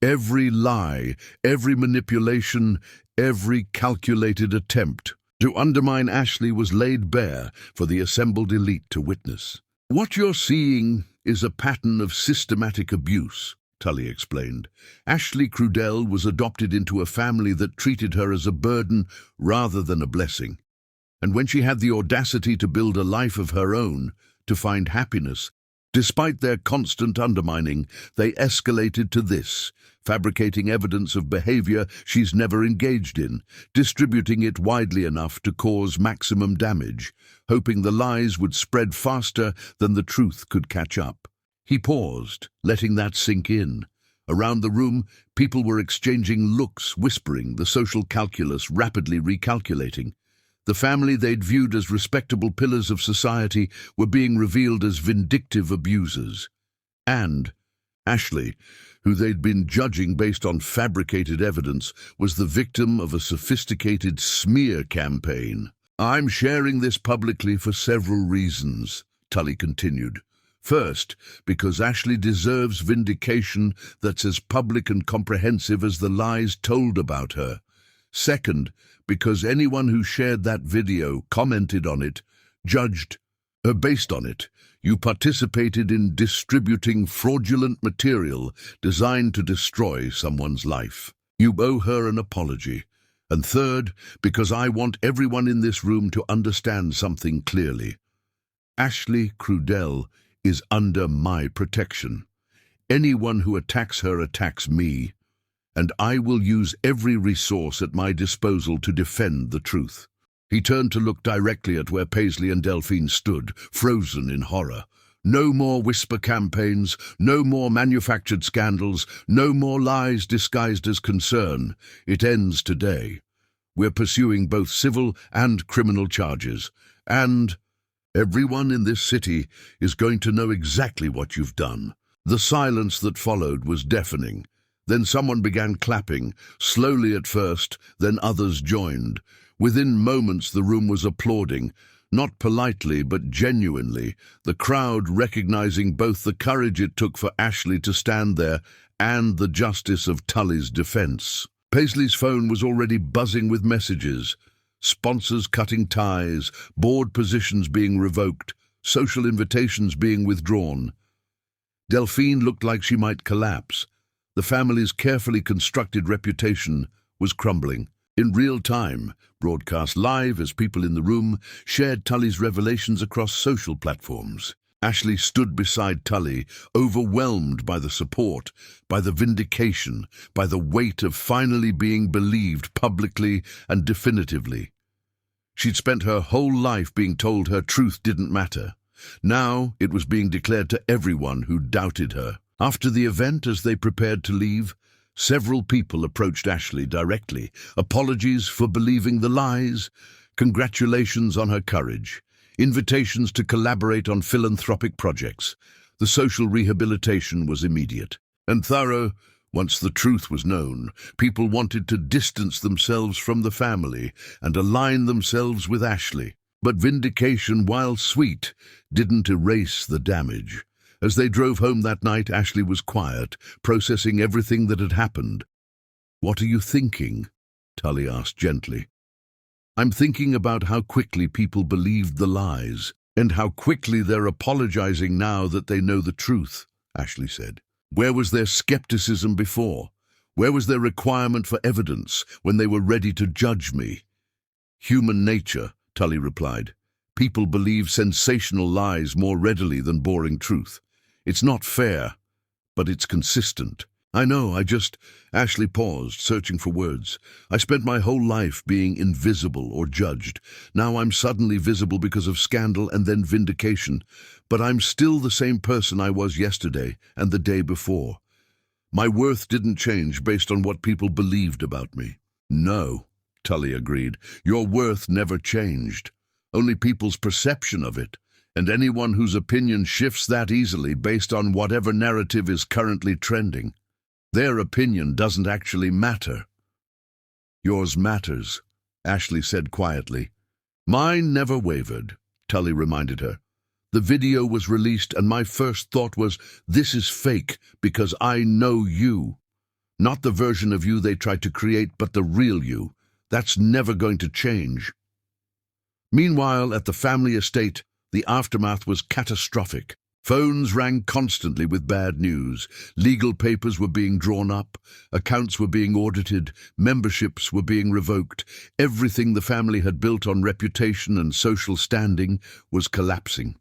Every lie, every manipulation, every calculated attempt to undermine Ashley was laid bare for the assembled elite to witness. "What you're seeing is a pattern of systematic abuse," Tully explained. "Ashley Crudel was adopted into a family that treated her as a burden rather than a blessing. And when she had the audacity to build a life of her own, to find happiness, despite their constant undermining, they escalated to this, fabricating evidence of behavior she's never engaged in, distributing it widely enough to cause maximum damage, hoping the lies would spread faster than the truth could catch up." He paused, letting that sink in. Around the room, people were exchanging looks, whispering, the social calculus rapidly recalculating. The family they'd viewed as respectable pillars of society were being revealed as vindictive abusers. And Ashley, who they'd been judging based on fabricated evidence, was the victim of a sophisticated smear campaign. "I'm sharing this publicly for several reasons," Tully continued. "First, because Ashley deserves vindication that's as public and comprehensive as the lies told about her. Second, because anyone who shared that video, commented on it, judged her based on it. You participated in distributing fraudulent material designed to destroy someone's life. You owe her an apology. And third, because I want everyone in this room to understand something clearly. Ashley Crudel is under my protection. Anyone who attacks her attacks me, and I will use every resource at my disposal to defend the truth." He turned to look directly at where Paisley and Delphine stood, frozen in horror. No more whisper campaigns, no more manufactured scandals, no more lies disguised as concern. It ends today. We're pursuing both civil and criminal charges, and everyone in this city is going to know exactly what you've done." The silence that followed was deafening. Then someone began clapping, slowly at first, then others joined. Within moments the room was applauding, not politely but genuinely, the crowd recognizing both the courage it took for Ashley to stand there and the justice of Tully's defense. Paisley's phone was already buzzing with messages. Sponsors cutting ties, board positions being revoked, social invitations being withdrawn. Delphine looked like she might collapse. The family's carefully constructed reputation was crumbling. In real time, broadcast live as people in the room shared Tully's revelations across social platforms. Ashley stood beside Tully, overwhelmed by the support, by the vindication, by the weight of finally being believed publicly and definitively. She'd spent her whole life being told her truth didn't matter. Now it was being declared to everyone who doubted her. After the event, as they prepared to leave, several people approached Ashley directly. Apologies for believing the lies, congratulations on her courage, invitations to collaborate on philanthropic projects. The social rehabilitation was immediate and thorough. Once the truth was known, people wanted to distance themselves from the family and align themselves with Ashley. But vindication, while sweet, didn't erase the damage. As they drove home that night, Ashley was quiet, processing everything that had happened. "What are you thinking?" Tully asked gently. "I'm thinking about how quickly people believed the lies, and how quickly they're apologizing now that they know the truth," Ashley said. "Where was their skepticism before? Where was their requirement for evidence when they were ready to judge me?" "Human nature," Tully replied. "People believe sensational lies more readily than boring truth. It's not fair, but it's consistent." "I know, Ashley paused, searching for words. "I spent my whole life being invisible or judged. Now I'm suddenly visible because of scandal and then vindication. But I'm still the same person I was yesterday and the day before. My worth didn't change based on what people believed about me." "No," Tully agreed. "Your worth never changed. Only people's perception of it. And anyone whose opinion shifts that easily based on whatever narrative is currently trending. Their opinion doesn't actually matter." "Yours matters," Ashley said quietly. "Mine never wavered," Tully reminded her. "The video was released and my first thought was, this is fake because I know you. Not the version of you they tried to create, but the real you. That's never going to change." Meanwhile, at the family estate, the aftermath was catastrophic. Phones rang constantly with bad news. Legal papers were being drawn up, accounts were being audited, memberships were being revoked. Everything the family had built on reputation and social standing was collapsing.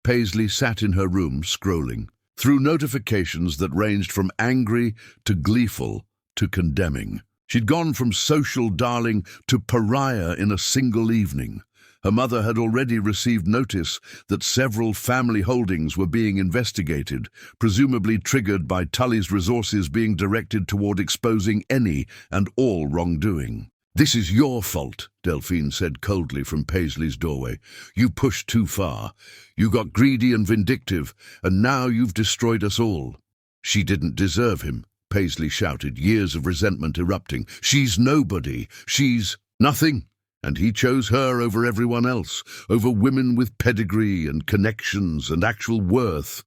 Paisley sat in her room, scrolling through notifications that ranged from angry to gleeful to condemning. She'd gone from social darling to pariah in a single evening. Her mother had already received notice that several family holdings were being investigated, presumably triggered by Tully's resources being directed toward exposing any and all wrongdoing. "This is your fault," Delphine said coldly from Paisley's doorway. "You pushed too far. You got greedy and vindictive, and now you've destroyed us all." "She didn't deserve him," Paisley shouted, years of resentment erupting. "She's nobody. She's nothing. And he chose her over everyone else, over women with pedigree and connections and actual worth."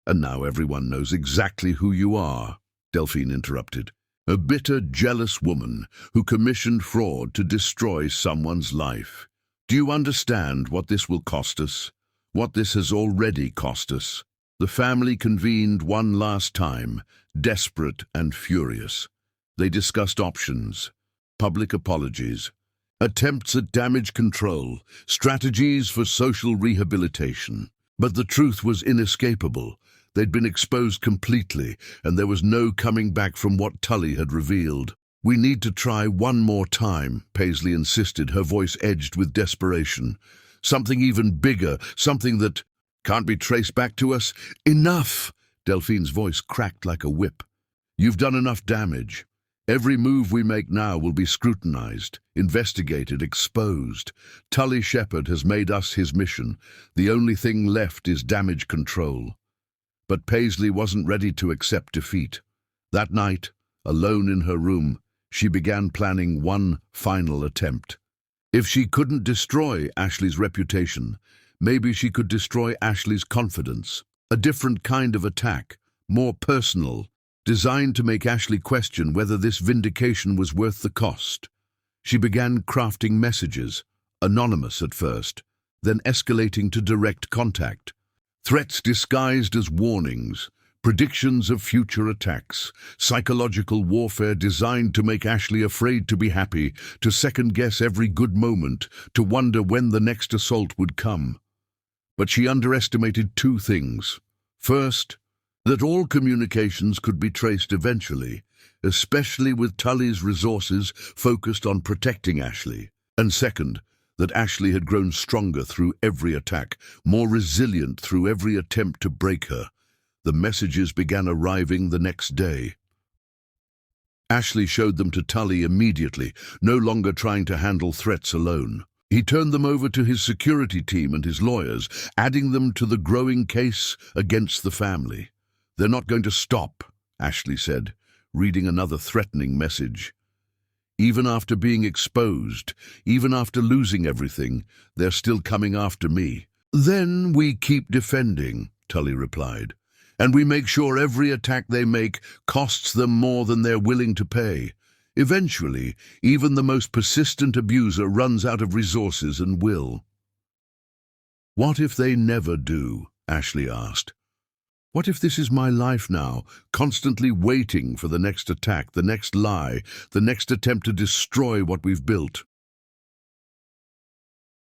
"And now everyone knows exactly who you are," Delphine interrupted. "A bitter, jealous woman who commissioned fraud to destroy someone's life. Do you understand what this will cost us? What this has already cost us?" The family convened one last time, desperate and furious. They discussed options, public apologies, attempts at damage control, strategies for social rehabilitation. But the truth was inescapable. They'd been exposed completely, and there was no coming back from what Tully had revealed. "We need to try one more time," Paisley insisted, her voice edged with desperation. "Something even bigger, something that can't be traced back to us." "Enough!" Delphine's voice cracked like a whip. "You've done enough damage. Every move we make now will be scrutinized, investigated, exposed. Tully Shepherd has made us his mission. The only thing left is damage control." But Paisley wasn't ready to accept defeat. That night, alone in her room, she began planning one final attempt. If she couldn't destroy Ashley's reputation, maybe she could destroy Ashley's confidence. A different kind of attack, more personal, designed to make Ashley question whether this vindication was worth the cost. She began crafting messages, anonymous at first, then escalating to direct contact. Threats disguised as warnings, predictions of future attacks, psychological warfare designed to make Ashley afraid to be happy, to second-guess every good moment, to wonder when the next assault would come. But she underestimated two things. First, that all communications could be traced eventually, especially with Tully's resources focused on protecting Ashley. And second, that Ashley had grown stronger through every attack, more resilient through every attempt to break her. The messages began arriving the next day. Ashley showed them to Tully immediately, no longer trying to handle threats alone. He turned them over to his security team and his lawyers, adding them to the growing case against the family. "They're not going to stop," Ashley said, reading another threatening message. "Even after being exposed, even after losing everything, they're still coming after me." "Then we keep defending," Tully replied, "and we make sure every attack they make costs them more than they're willing to pay. Eventually, even the most persistent abuser runs out of resources and will." "What if they never do?" Ashley asked. "What if this is my life now, constantly waiting for the next attack, the next lie, the next attempt to destroy what we've built?"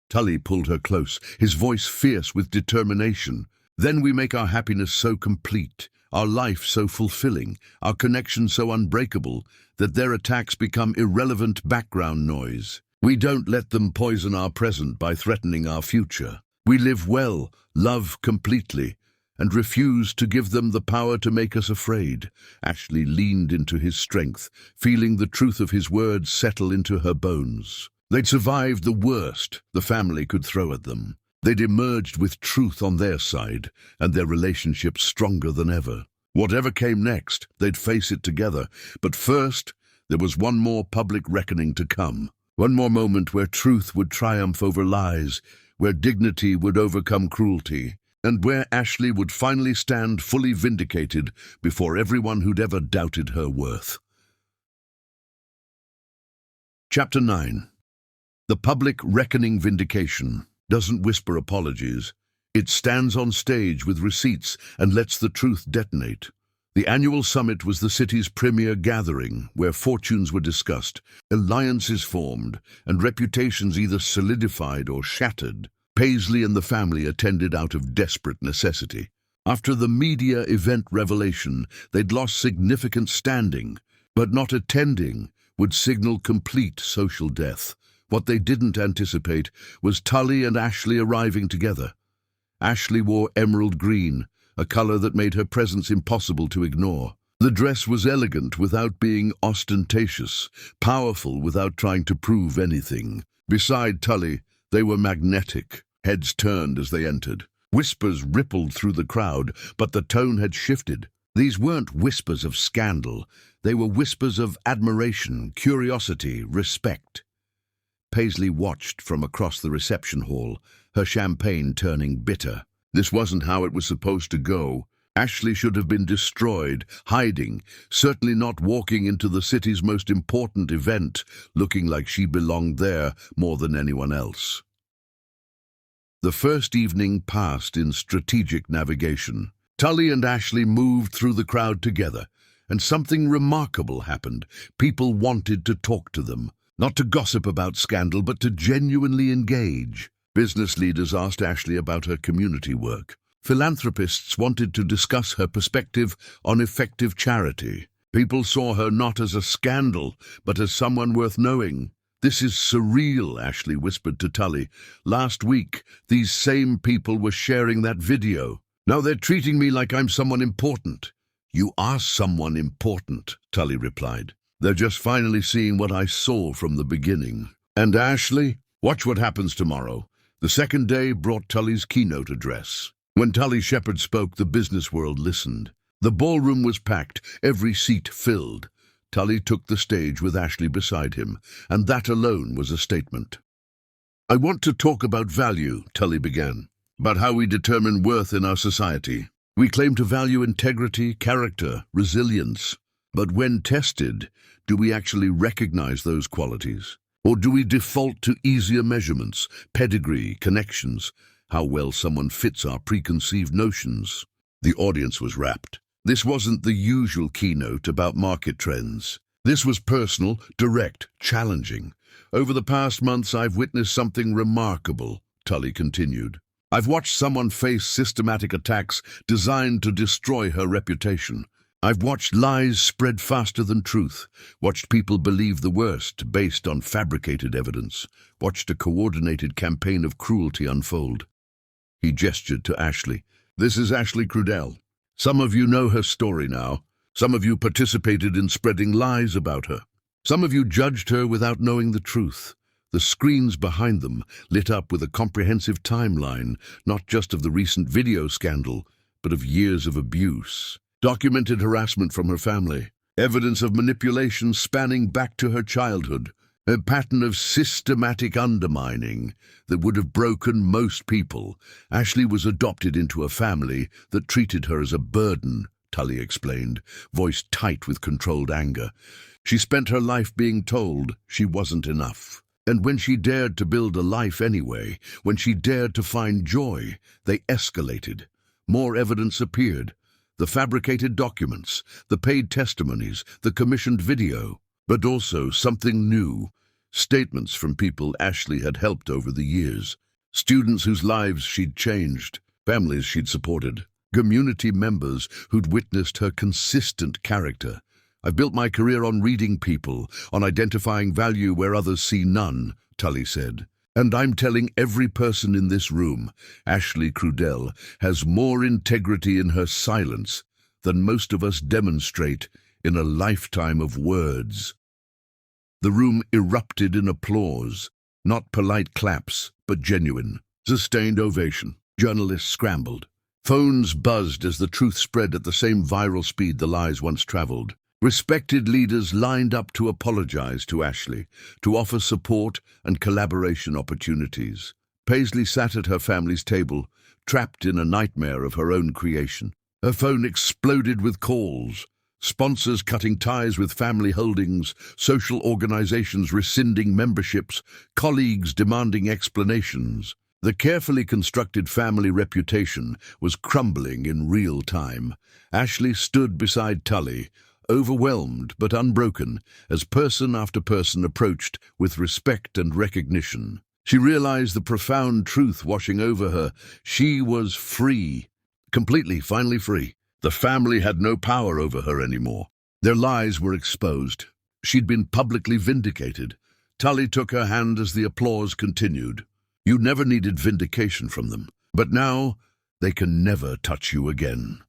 Tully pulled her close, his voice fierce with determination. "Then we make our happiness so complete, our life so fulfilling, our connection so unbreakable, that their attacks become irrelevant background noise. We don't let them poison our present by threatening our future. We live well, love completely, and refuse to give them the power to make us afraid." Ashley leaned into his strength, feeling the truth of his words settle into her bones. They'd survived the worst the family could throw at them. They'd emerged with truth on their side, and their relationship stronger than ever. Whatever came next, they'd face it together. But first, there was one more public reckoning to come. One more moment where truth would triumph over lies, where dignity would overcome cruelty, and where Ashley would finally stand fully vindicated before everyone who'd ever doubted her worth. Chapter 9. The public reckoning vindication doesn't whisper apologies. It stands on stage with receipts and lets the truth detonate. The annual summit was the city's premier gathering, where fortunes were discussed, alliances formed, and reputations either solidified or shattered. Paisley and the family attended out of desperate necessity. After the media event revelation, they'd lost significant standing, but not attending would signal complete social death. What they didn't anticipate was Tully and Ashley arriving together. Ashley wore emerald green, a color that made her presence impossible to ignore. The dress was elegant without being ostentatious, powerful without trying to prove anything. Beside Tully, they were magnetic. Heads turned as they entered. Whispers rippled through the crowd, but the tone had shifted. These weren't whispers of scandal. They were whispers of admiration, curiosity, respect. Paisley watched from across the reception hall, her champagne turning bitter. This wasn't how it was supposed to go. Ashley should have been destroyed, hiding, certainly not walking into the city's most important event, looking like she belonged there more than anyone else. The first evening passed in strategic navigation. Tully and Ashley moved through the crowd together, and something remarkable happened. People wanted to talk to them, not to gossip about scandal, but to genuinely engage. Business leaders asked Ashley about her community work. Philanthropists wanted to discuss her perspective on effective charity. People saw her not as a scandal, but as someone worth knowing. "This is surreal," Ashley whispered to Tully. "Last week, these same people were sharing that video. Now they're treating me like I'm someone important." "You are someone important," Tully replied. "They're just finally seeing what I saw from the beginning." "And Ashley, watch what happens tomorrow." The second day brought Tully's keynote address. When Tully Shepherd spoke, the business world listened. The ballroom was packed, every seat filled. Tully took the stage with Ashley beside him, and that alone was a statement. "I want to talk about value," Tully began, "about how we determine worth in our society. We claim to value integrity, character, resilience. But when tested, do we actually recognize those qualities? Or do we default to easier measurements, pedigree, connections, how well someone fits our preconceived notions?" The audience was rapt. This wasn't the usual keynote about market trends. This was personal, direct, challenging. "Over the past months, I've witnessed something remarkable," Tully continued. I've watched someone face systematic attacks designed to destroy her reputation. I've watched lies spread faster than truth, watched people believe the worst based on fabricated evidence, watched a coordinated campaign of cruelty unfold. He gestured to Ashley. This is Ashley Crudell. Some of you know her story now. Some of you participated in spreading lies about her. Some of you judged her without knowing the truth. The screens behind them lit up with a comprehensive timeline, not just of the recent video scandal, but of years of abuse, documented harassment from her family, evidence of manipulation spanning back to her childhood, a pattern of systematic undermining that would have broken most people. Ashley was adopted into a family that treated her as a burden, Tully explained, voice tight with controlled anger. She spent her life being told she wasn't enough. And when she dared to build a life anyway, when she dared to find joy, they escalated. More evidence appeared. The fabricated documents, the paid testimonies, the commissioned video, but also something new. Statements from people Ashley had helped over the years. Students whose lives she'd changed, families she'd supported, community members who'd witnessed her consistent character. I've built my career on reading people, on identifying value where others see none, Tully said. And I'm telling every person in this room, Ashley Crudell has more integrity in her silence than most of us demonstrate in a lifetime of words. The room erupted in applause, not polite claps, but genuine, sustained ovation. Journalists scrambled. Phones buzzed as the truth spread at the same viral speed the lies once traveled. Respected leaders lined up to apologize to Ashley, to offer support and collaboration opportunities. Paisley sat at her family's table, trapped in a nightmare of her own creation. Her phone exploded with calls. Sponsors cutting ties with family holdings, social organizations rescinding memberships, colleagues demanding explanations. The carefully constructed family reputation was crumbling in real time. Ashley stood beside Tully, overwhelmed but unbroken, as person after person approached with respect and recognition. She realized the profound truth washing over her. She was free, completely, finally free. The family had no power over her anymore. Their lies were exposed. She'd been publicly vindicated. Tully took her hand as the applause continued. You never needed vindication from them, but now they can never touch you again.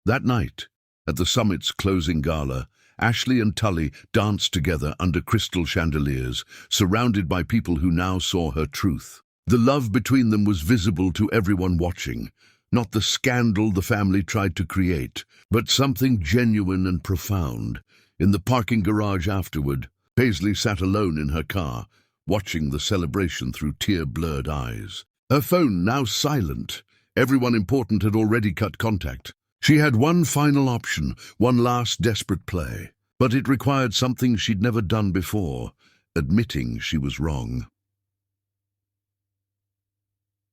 That night, at the summit's closing gala, Ashley and Tully danced together under crystal chandeliers, surrounded by people who now saw her truth. The love between them was visible to everyone watching, not the scandal the family tried to create, but something genuine and profound. In the parking garage afterward, Paisley sat alone in her car, watching the celebration through tear-blurred eyes. Her phone now silent. Everyone important had already cut contact. She had one final option, one last desperate play, but it required something she'd never done before, admitting she was wrong.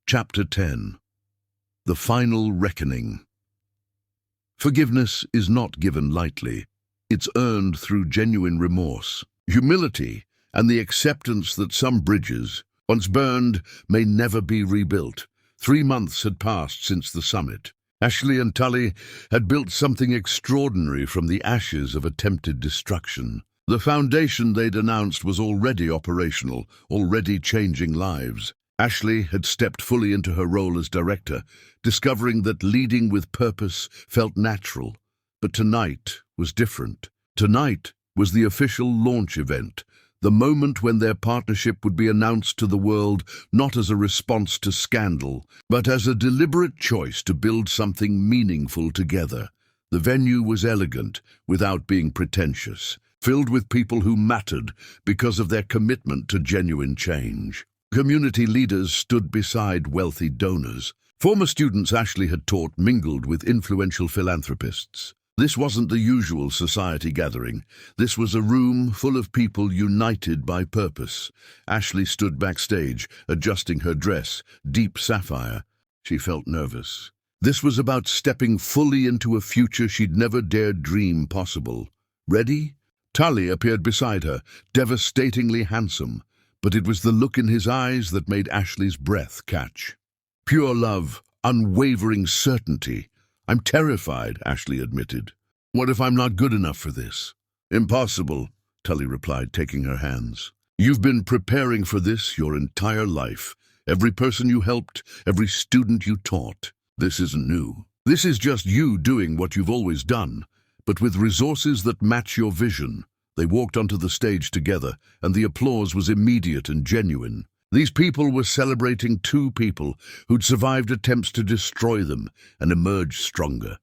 Chapter 10. The Final Reckoning. Forgiveness is not given lightly. It's earned through genuine remorse, humility, and the acceptance that some bridges, once burned, may never be rebuilt. 3 months had passed since the summit. Ashley and Tully had built something extraordinary from the ashes of attempted destruction. The foundation they'd announced was already operational, already changing lives. Ashley had stepped fully into her role as director, discovering that leading with purpose felt natural. But tonight was different. Tonight was the official launch event, the moment when their partnership would be announced to the world not as a response to scandal, but as a deliberate choice to build something meaningful together. The venue was elegant, without being pretentious, filled with people who mattered because of their commitment to genuine change. Community leaders stood beside wealthy donors. Former students Ashley had taught mingled with influential philanthropists. This wasn't the usual society gathering. This was a room full of people united by purpose. Ashley stood backstage, adjusting her dress, deep sapphire. She felt nervous. This was about stepping fully into a future she'd never dared dream possible. Ready? Tully appeared beside her, devastatingly handsome, but it was the look in his eyes that made Ashley's breath catch. Pure love, unwavering certainty. I'm terrified, Ashley admitted. What if I'm not good enough for this? Impossible, Tully replied, taking her hands. You've been preparing for this your entire life. Every person you helped, every student you taught. This isn't new. This is just you doing what you've always done, but with resources that match your vision. They walked onto the stage together, and the applause was immediate and genuine. These people were celebrating two people who'd survived attempts to destroy them and emerged stronger.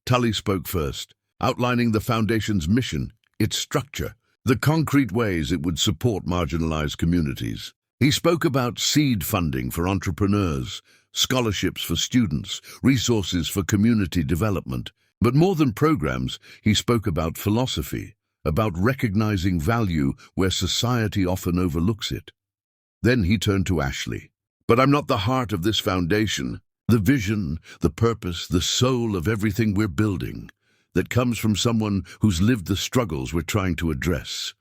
Tully spoke first, outlining the Foundation's mission, its structure, the concrete ways it would support marginalized communities. He spoke about seed funding for entrepreneurs, scholarships for students, resources for community development. But more than programs, he spoke about philosophy, about recognizing value where society often overlooks it. Then he turned to Ashley. But I'm not the heart of this foundation, the vision, the purpose, the soul of everything we're building, that comes from someone who's lived the struggles we're trying to address.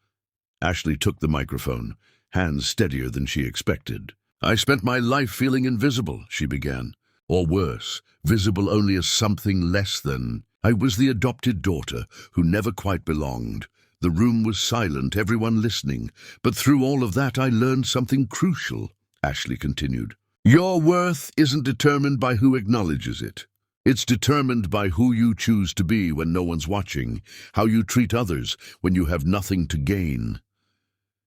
Ashley took the microphone, hands steadier than she expected. I spent my life feeling invisible, she began. Or worse, visible only as something less than. I was the adopted daughter who never quite belonged. The room was silent, everyone listening. But through all of that, I learned something crucial, Ashley continued. Your worth isn't determined by who acknowledges it. It's determined by who you choose to be when no one's watching, how you treat others when you have nothing to gain.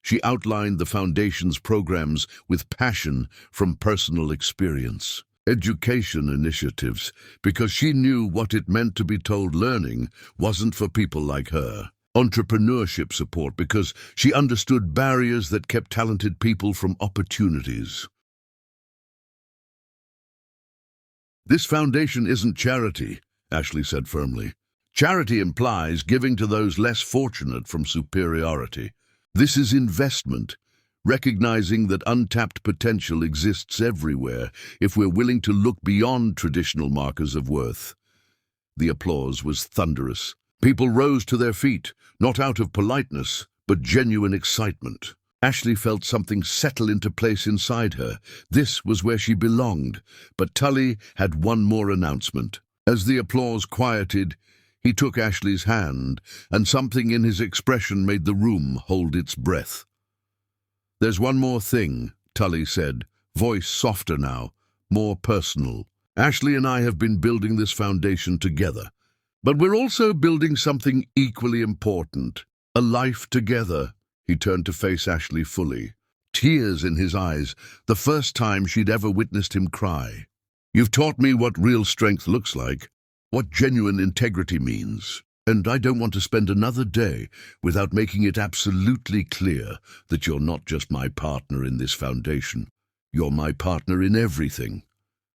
She outlined the Foundation's programs with passion from personal experience. Education initiatives, because she knew what it meant to be told learning wasn't for people like her. Entrepreneurship support, because she understood barriers that kept talented people from opportunities. This foundation isn't charity, Ashley said firmly. Charity implies giving to those less fortunate from superiority. This is investment, recognizing that untapped potential exists everywhere if we're willing to look beyond traditional markers of worth. The applause was thunderous. People rose to their feet, not out of politeness, but genuine excitement. Ashley felt something settle into place inside her. This was where she belonged, but Tully had one more announcement. As the applause quieted, he took Ashley's hand, and something in his expression made the room hold its breath. There's one more thing, Tully said, voice softer now, more personal. Ashley and I have been building this foundation together, but we're also building something equally important, a life together. He turned to face Ashley fully, tears in his eyes, the first time she'd ever witnessed him cry. You've taught me what real strength looks like, what genuine integrity means, and I don't want to spend another day without making it absolutely clear that you're not just my partner in this foundation. You're my partner in everything.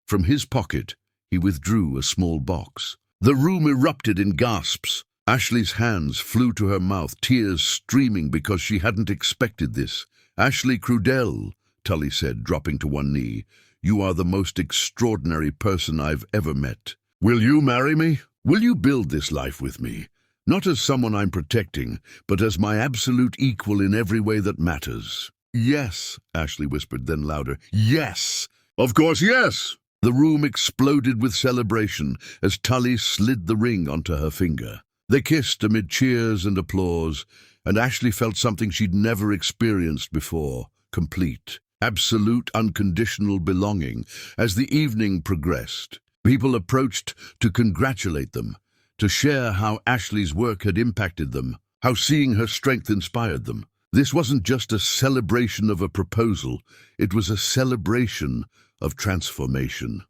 From his pocket, he withdrew a small box. The room erupted in gasps. Ashley's hands flew to her mouth, tears streaming because she hadn't expected this. Ashley Crudell, Tully said, dropping to one knee, you are the most extraordinary person I've ever met. Will you marry me? Will you build this life with me? Not as someone I'm protecting, but as my absolute equal in every way that matters. Yes, Ashley whispered, then louder. Yes! Of course, yes! The room exploded with celebration as Tully slid the ring onto her finger. They kissed amid cheers and applause, and Ashley felt something she'd never experienced before, complete, absolute, unconditional belonging. As the evening progressed, people approached to congratulate them, to share how Ashley's work had impacted them, how seeing her strength inspired them. This wasn't just a celebration of a proposal, it was a celebration of transformation.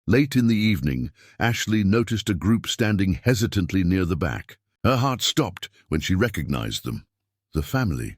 Late in the evening, Ashley noticed a group standing hesitantly near the back. Her heart stopped when she recognized them. The family.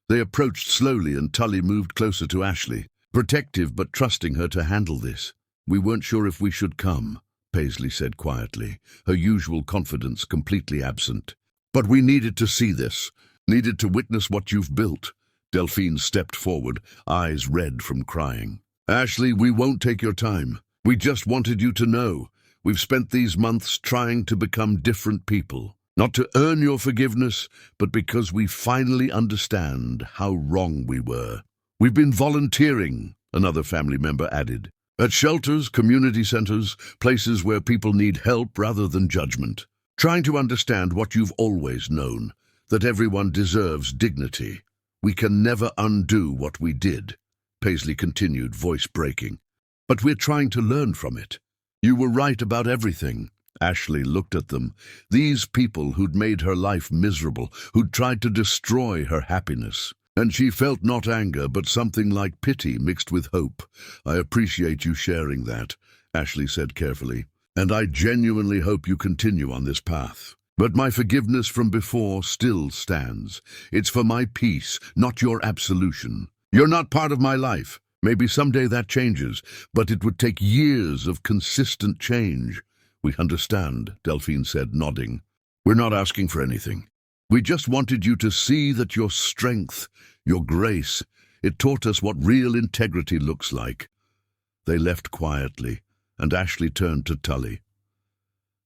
They approached slowly and Tully moved closer to Ashley, protective but trusting her to handle this. We weren't sure if we should come, Paisley said quietly, her usual confidence completely absent. But we needed to see this, needed to witness what you've built. Delphine stepped forward, eyes red from crying. Ashley, we won't take your time. We just wanted you to know. We've spent these months trying to become different people. Not to earn your forgiveness, but because we finally understand how wrong we were. We've been volunteering, another family member added, at shelters, community centers, places where people need help rather than judgment. Trying to understand what you've always known, that everyone deserves dignity. We can never undo what we did, Paisley continued, voice breaking. But we're trying to learn from it. You were right about everything. Ashley looked at them. These people who'd made her life miserable, who'd tried to destroy her happiness. And she felt not anger, but something like pity mixed with hope. I appreciate you sharing that, Ashley said carefully. And I genuinely hope you continue on this path. But my forgiveness from before still stands. It's for my peace, not your absolution. You're not part of my life. Maybe someday that changes, but it would take years of consistent change. We understand, Delphine said, nodding. We're not asking for anything. We just wanted you to see that your strength, your grace, it taught us what real integrity looks like. They left quietly, and Ashley turned to Tully.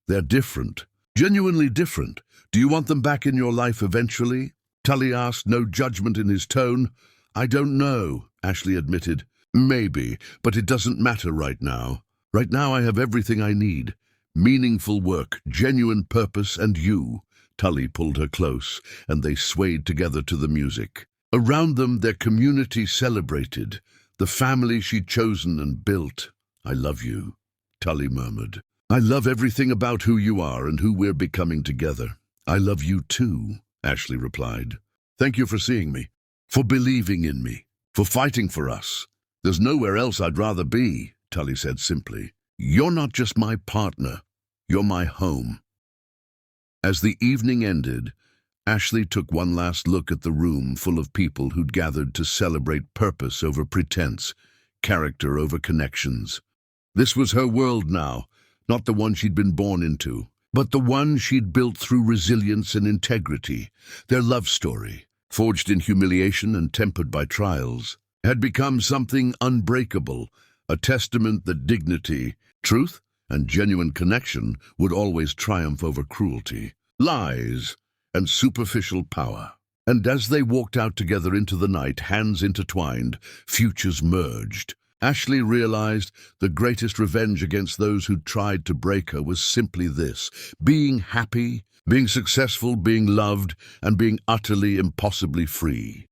They're different, genuinely different. Do you want them back in your life eventually? Tully asked, no judgment in his tone. I don't know, Ashley admitted. Maybe, but it doesn't matter right now. Right now I have everything I need. Meaningful work, genuine purpose, and you. Tully pulled her close, and they swayed together to the music. Around them, their community celebrated, the family she'd chosen and built. I love you, Tully murmured. I love everything about who you are and who we're becoming together. I love you too, Ashley replied. Thank you for seeing me, for believing in me, for fighting for us. There's nowhere else I'd rather be, Tully said simply. You're not just my partner, you're my home. As the evening ended, Ashley took one last look at the room full of people who'd gathered to celebrate purpose over pretense, character over connections. This was her world now, not the one she'd been born into, but the one she'd built through resilience and integrity. Their love story, forged in humiliation and tempered by trials, had become something unbreakable, a testament that dignity, truth, and genuine connection would always triumph over cruelty, lies, and superficial power. And as they walked out together into the night, hands intertwined, futures merged, Ashley realized the greatest revenge against those who tried to break her was simply this: being happy, being successful, being loved, and being utterly, impossibly free.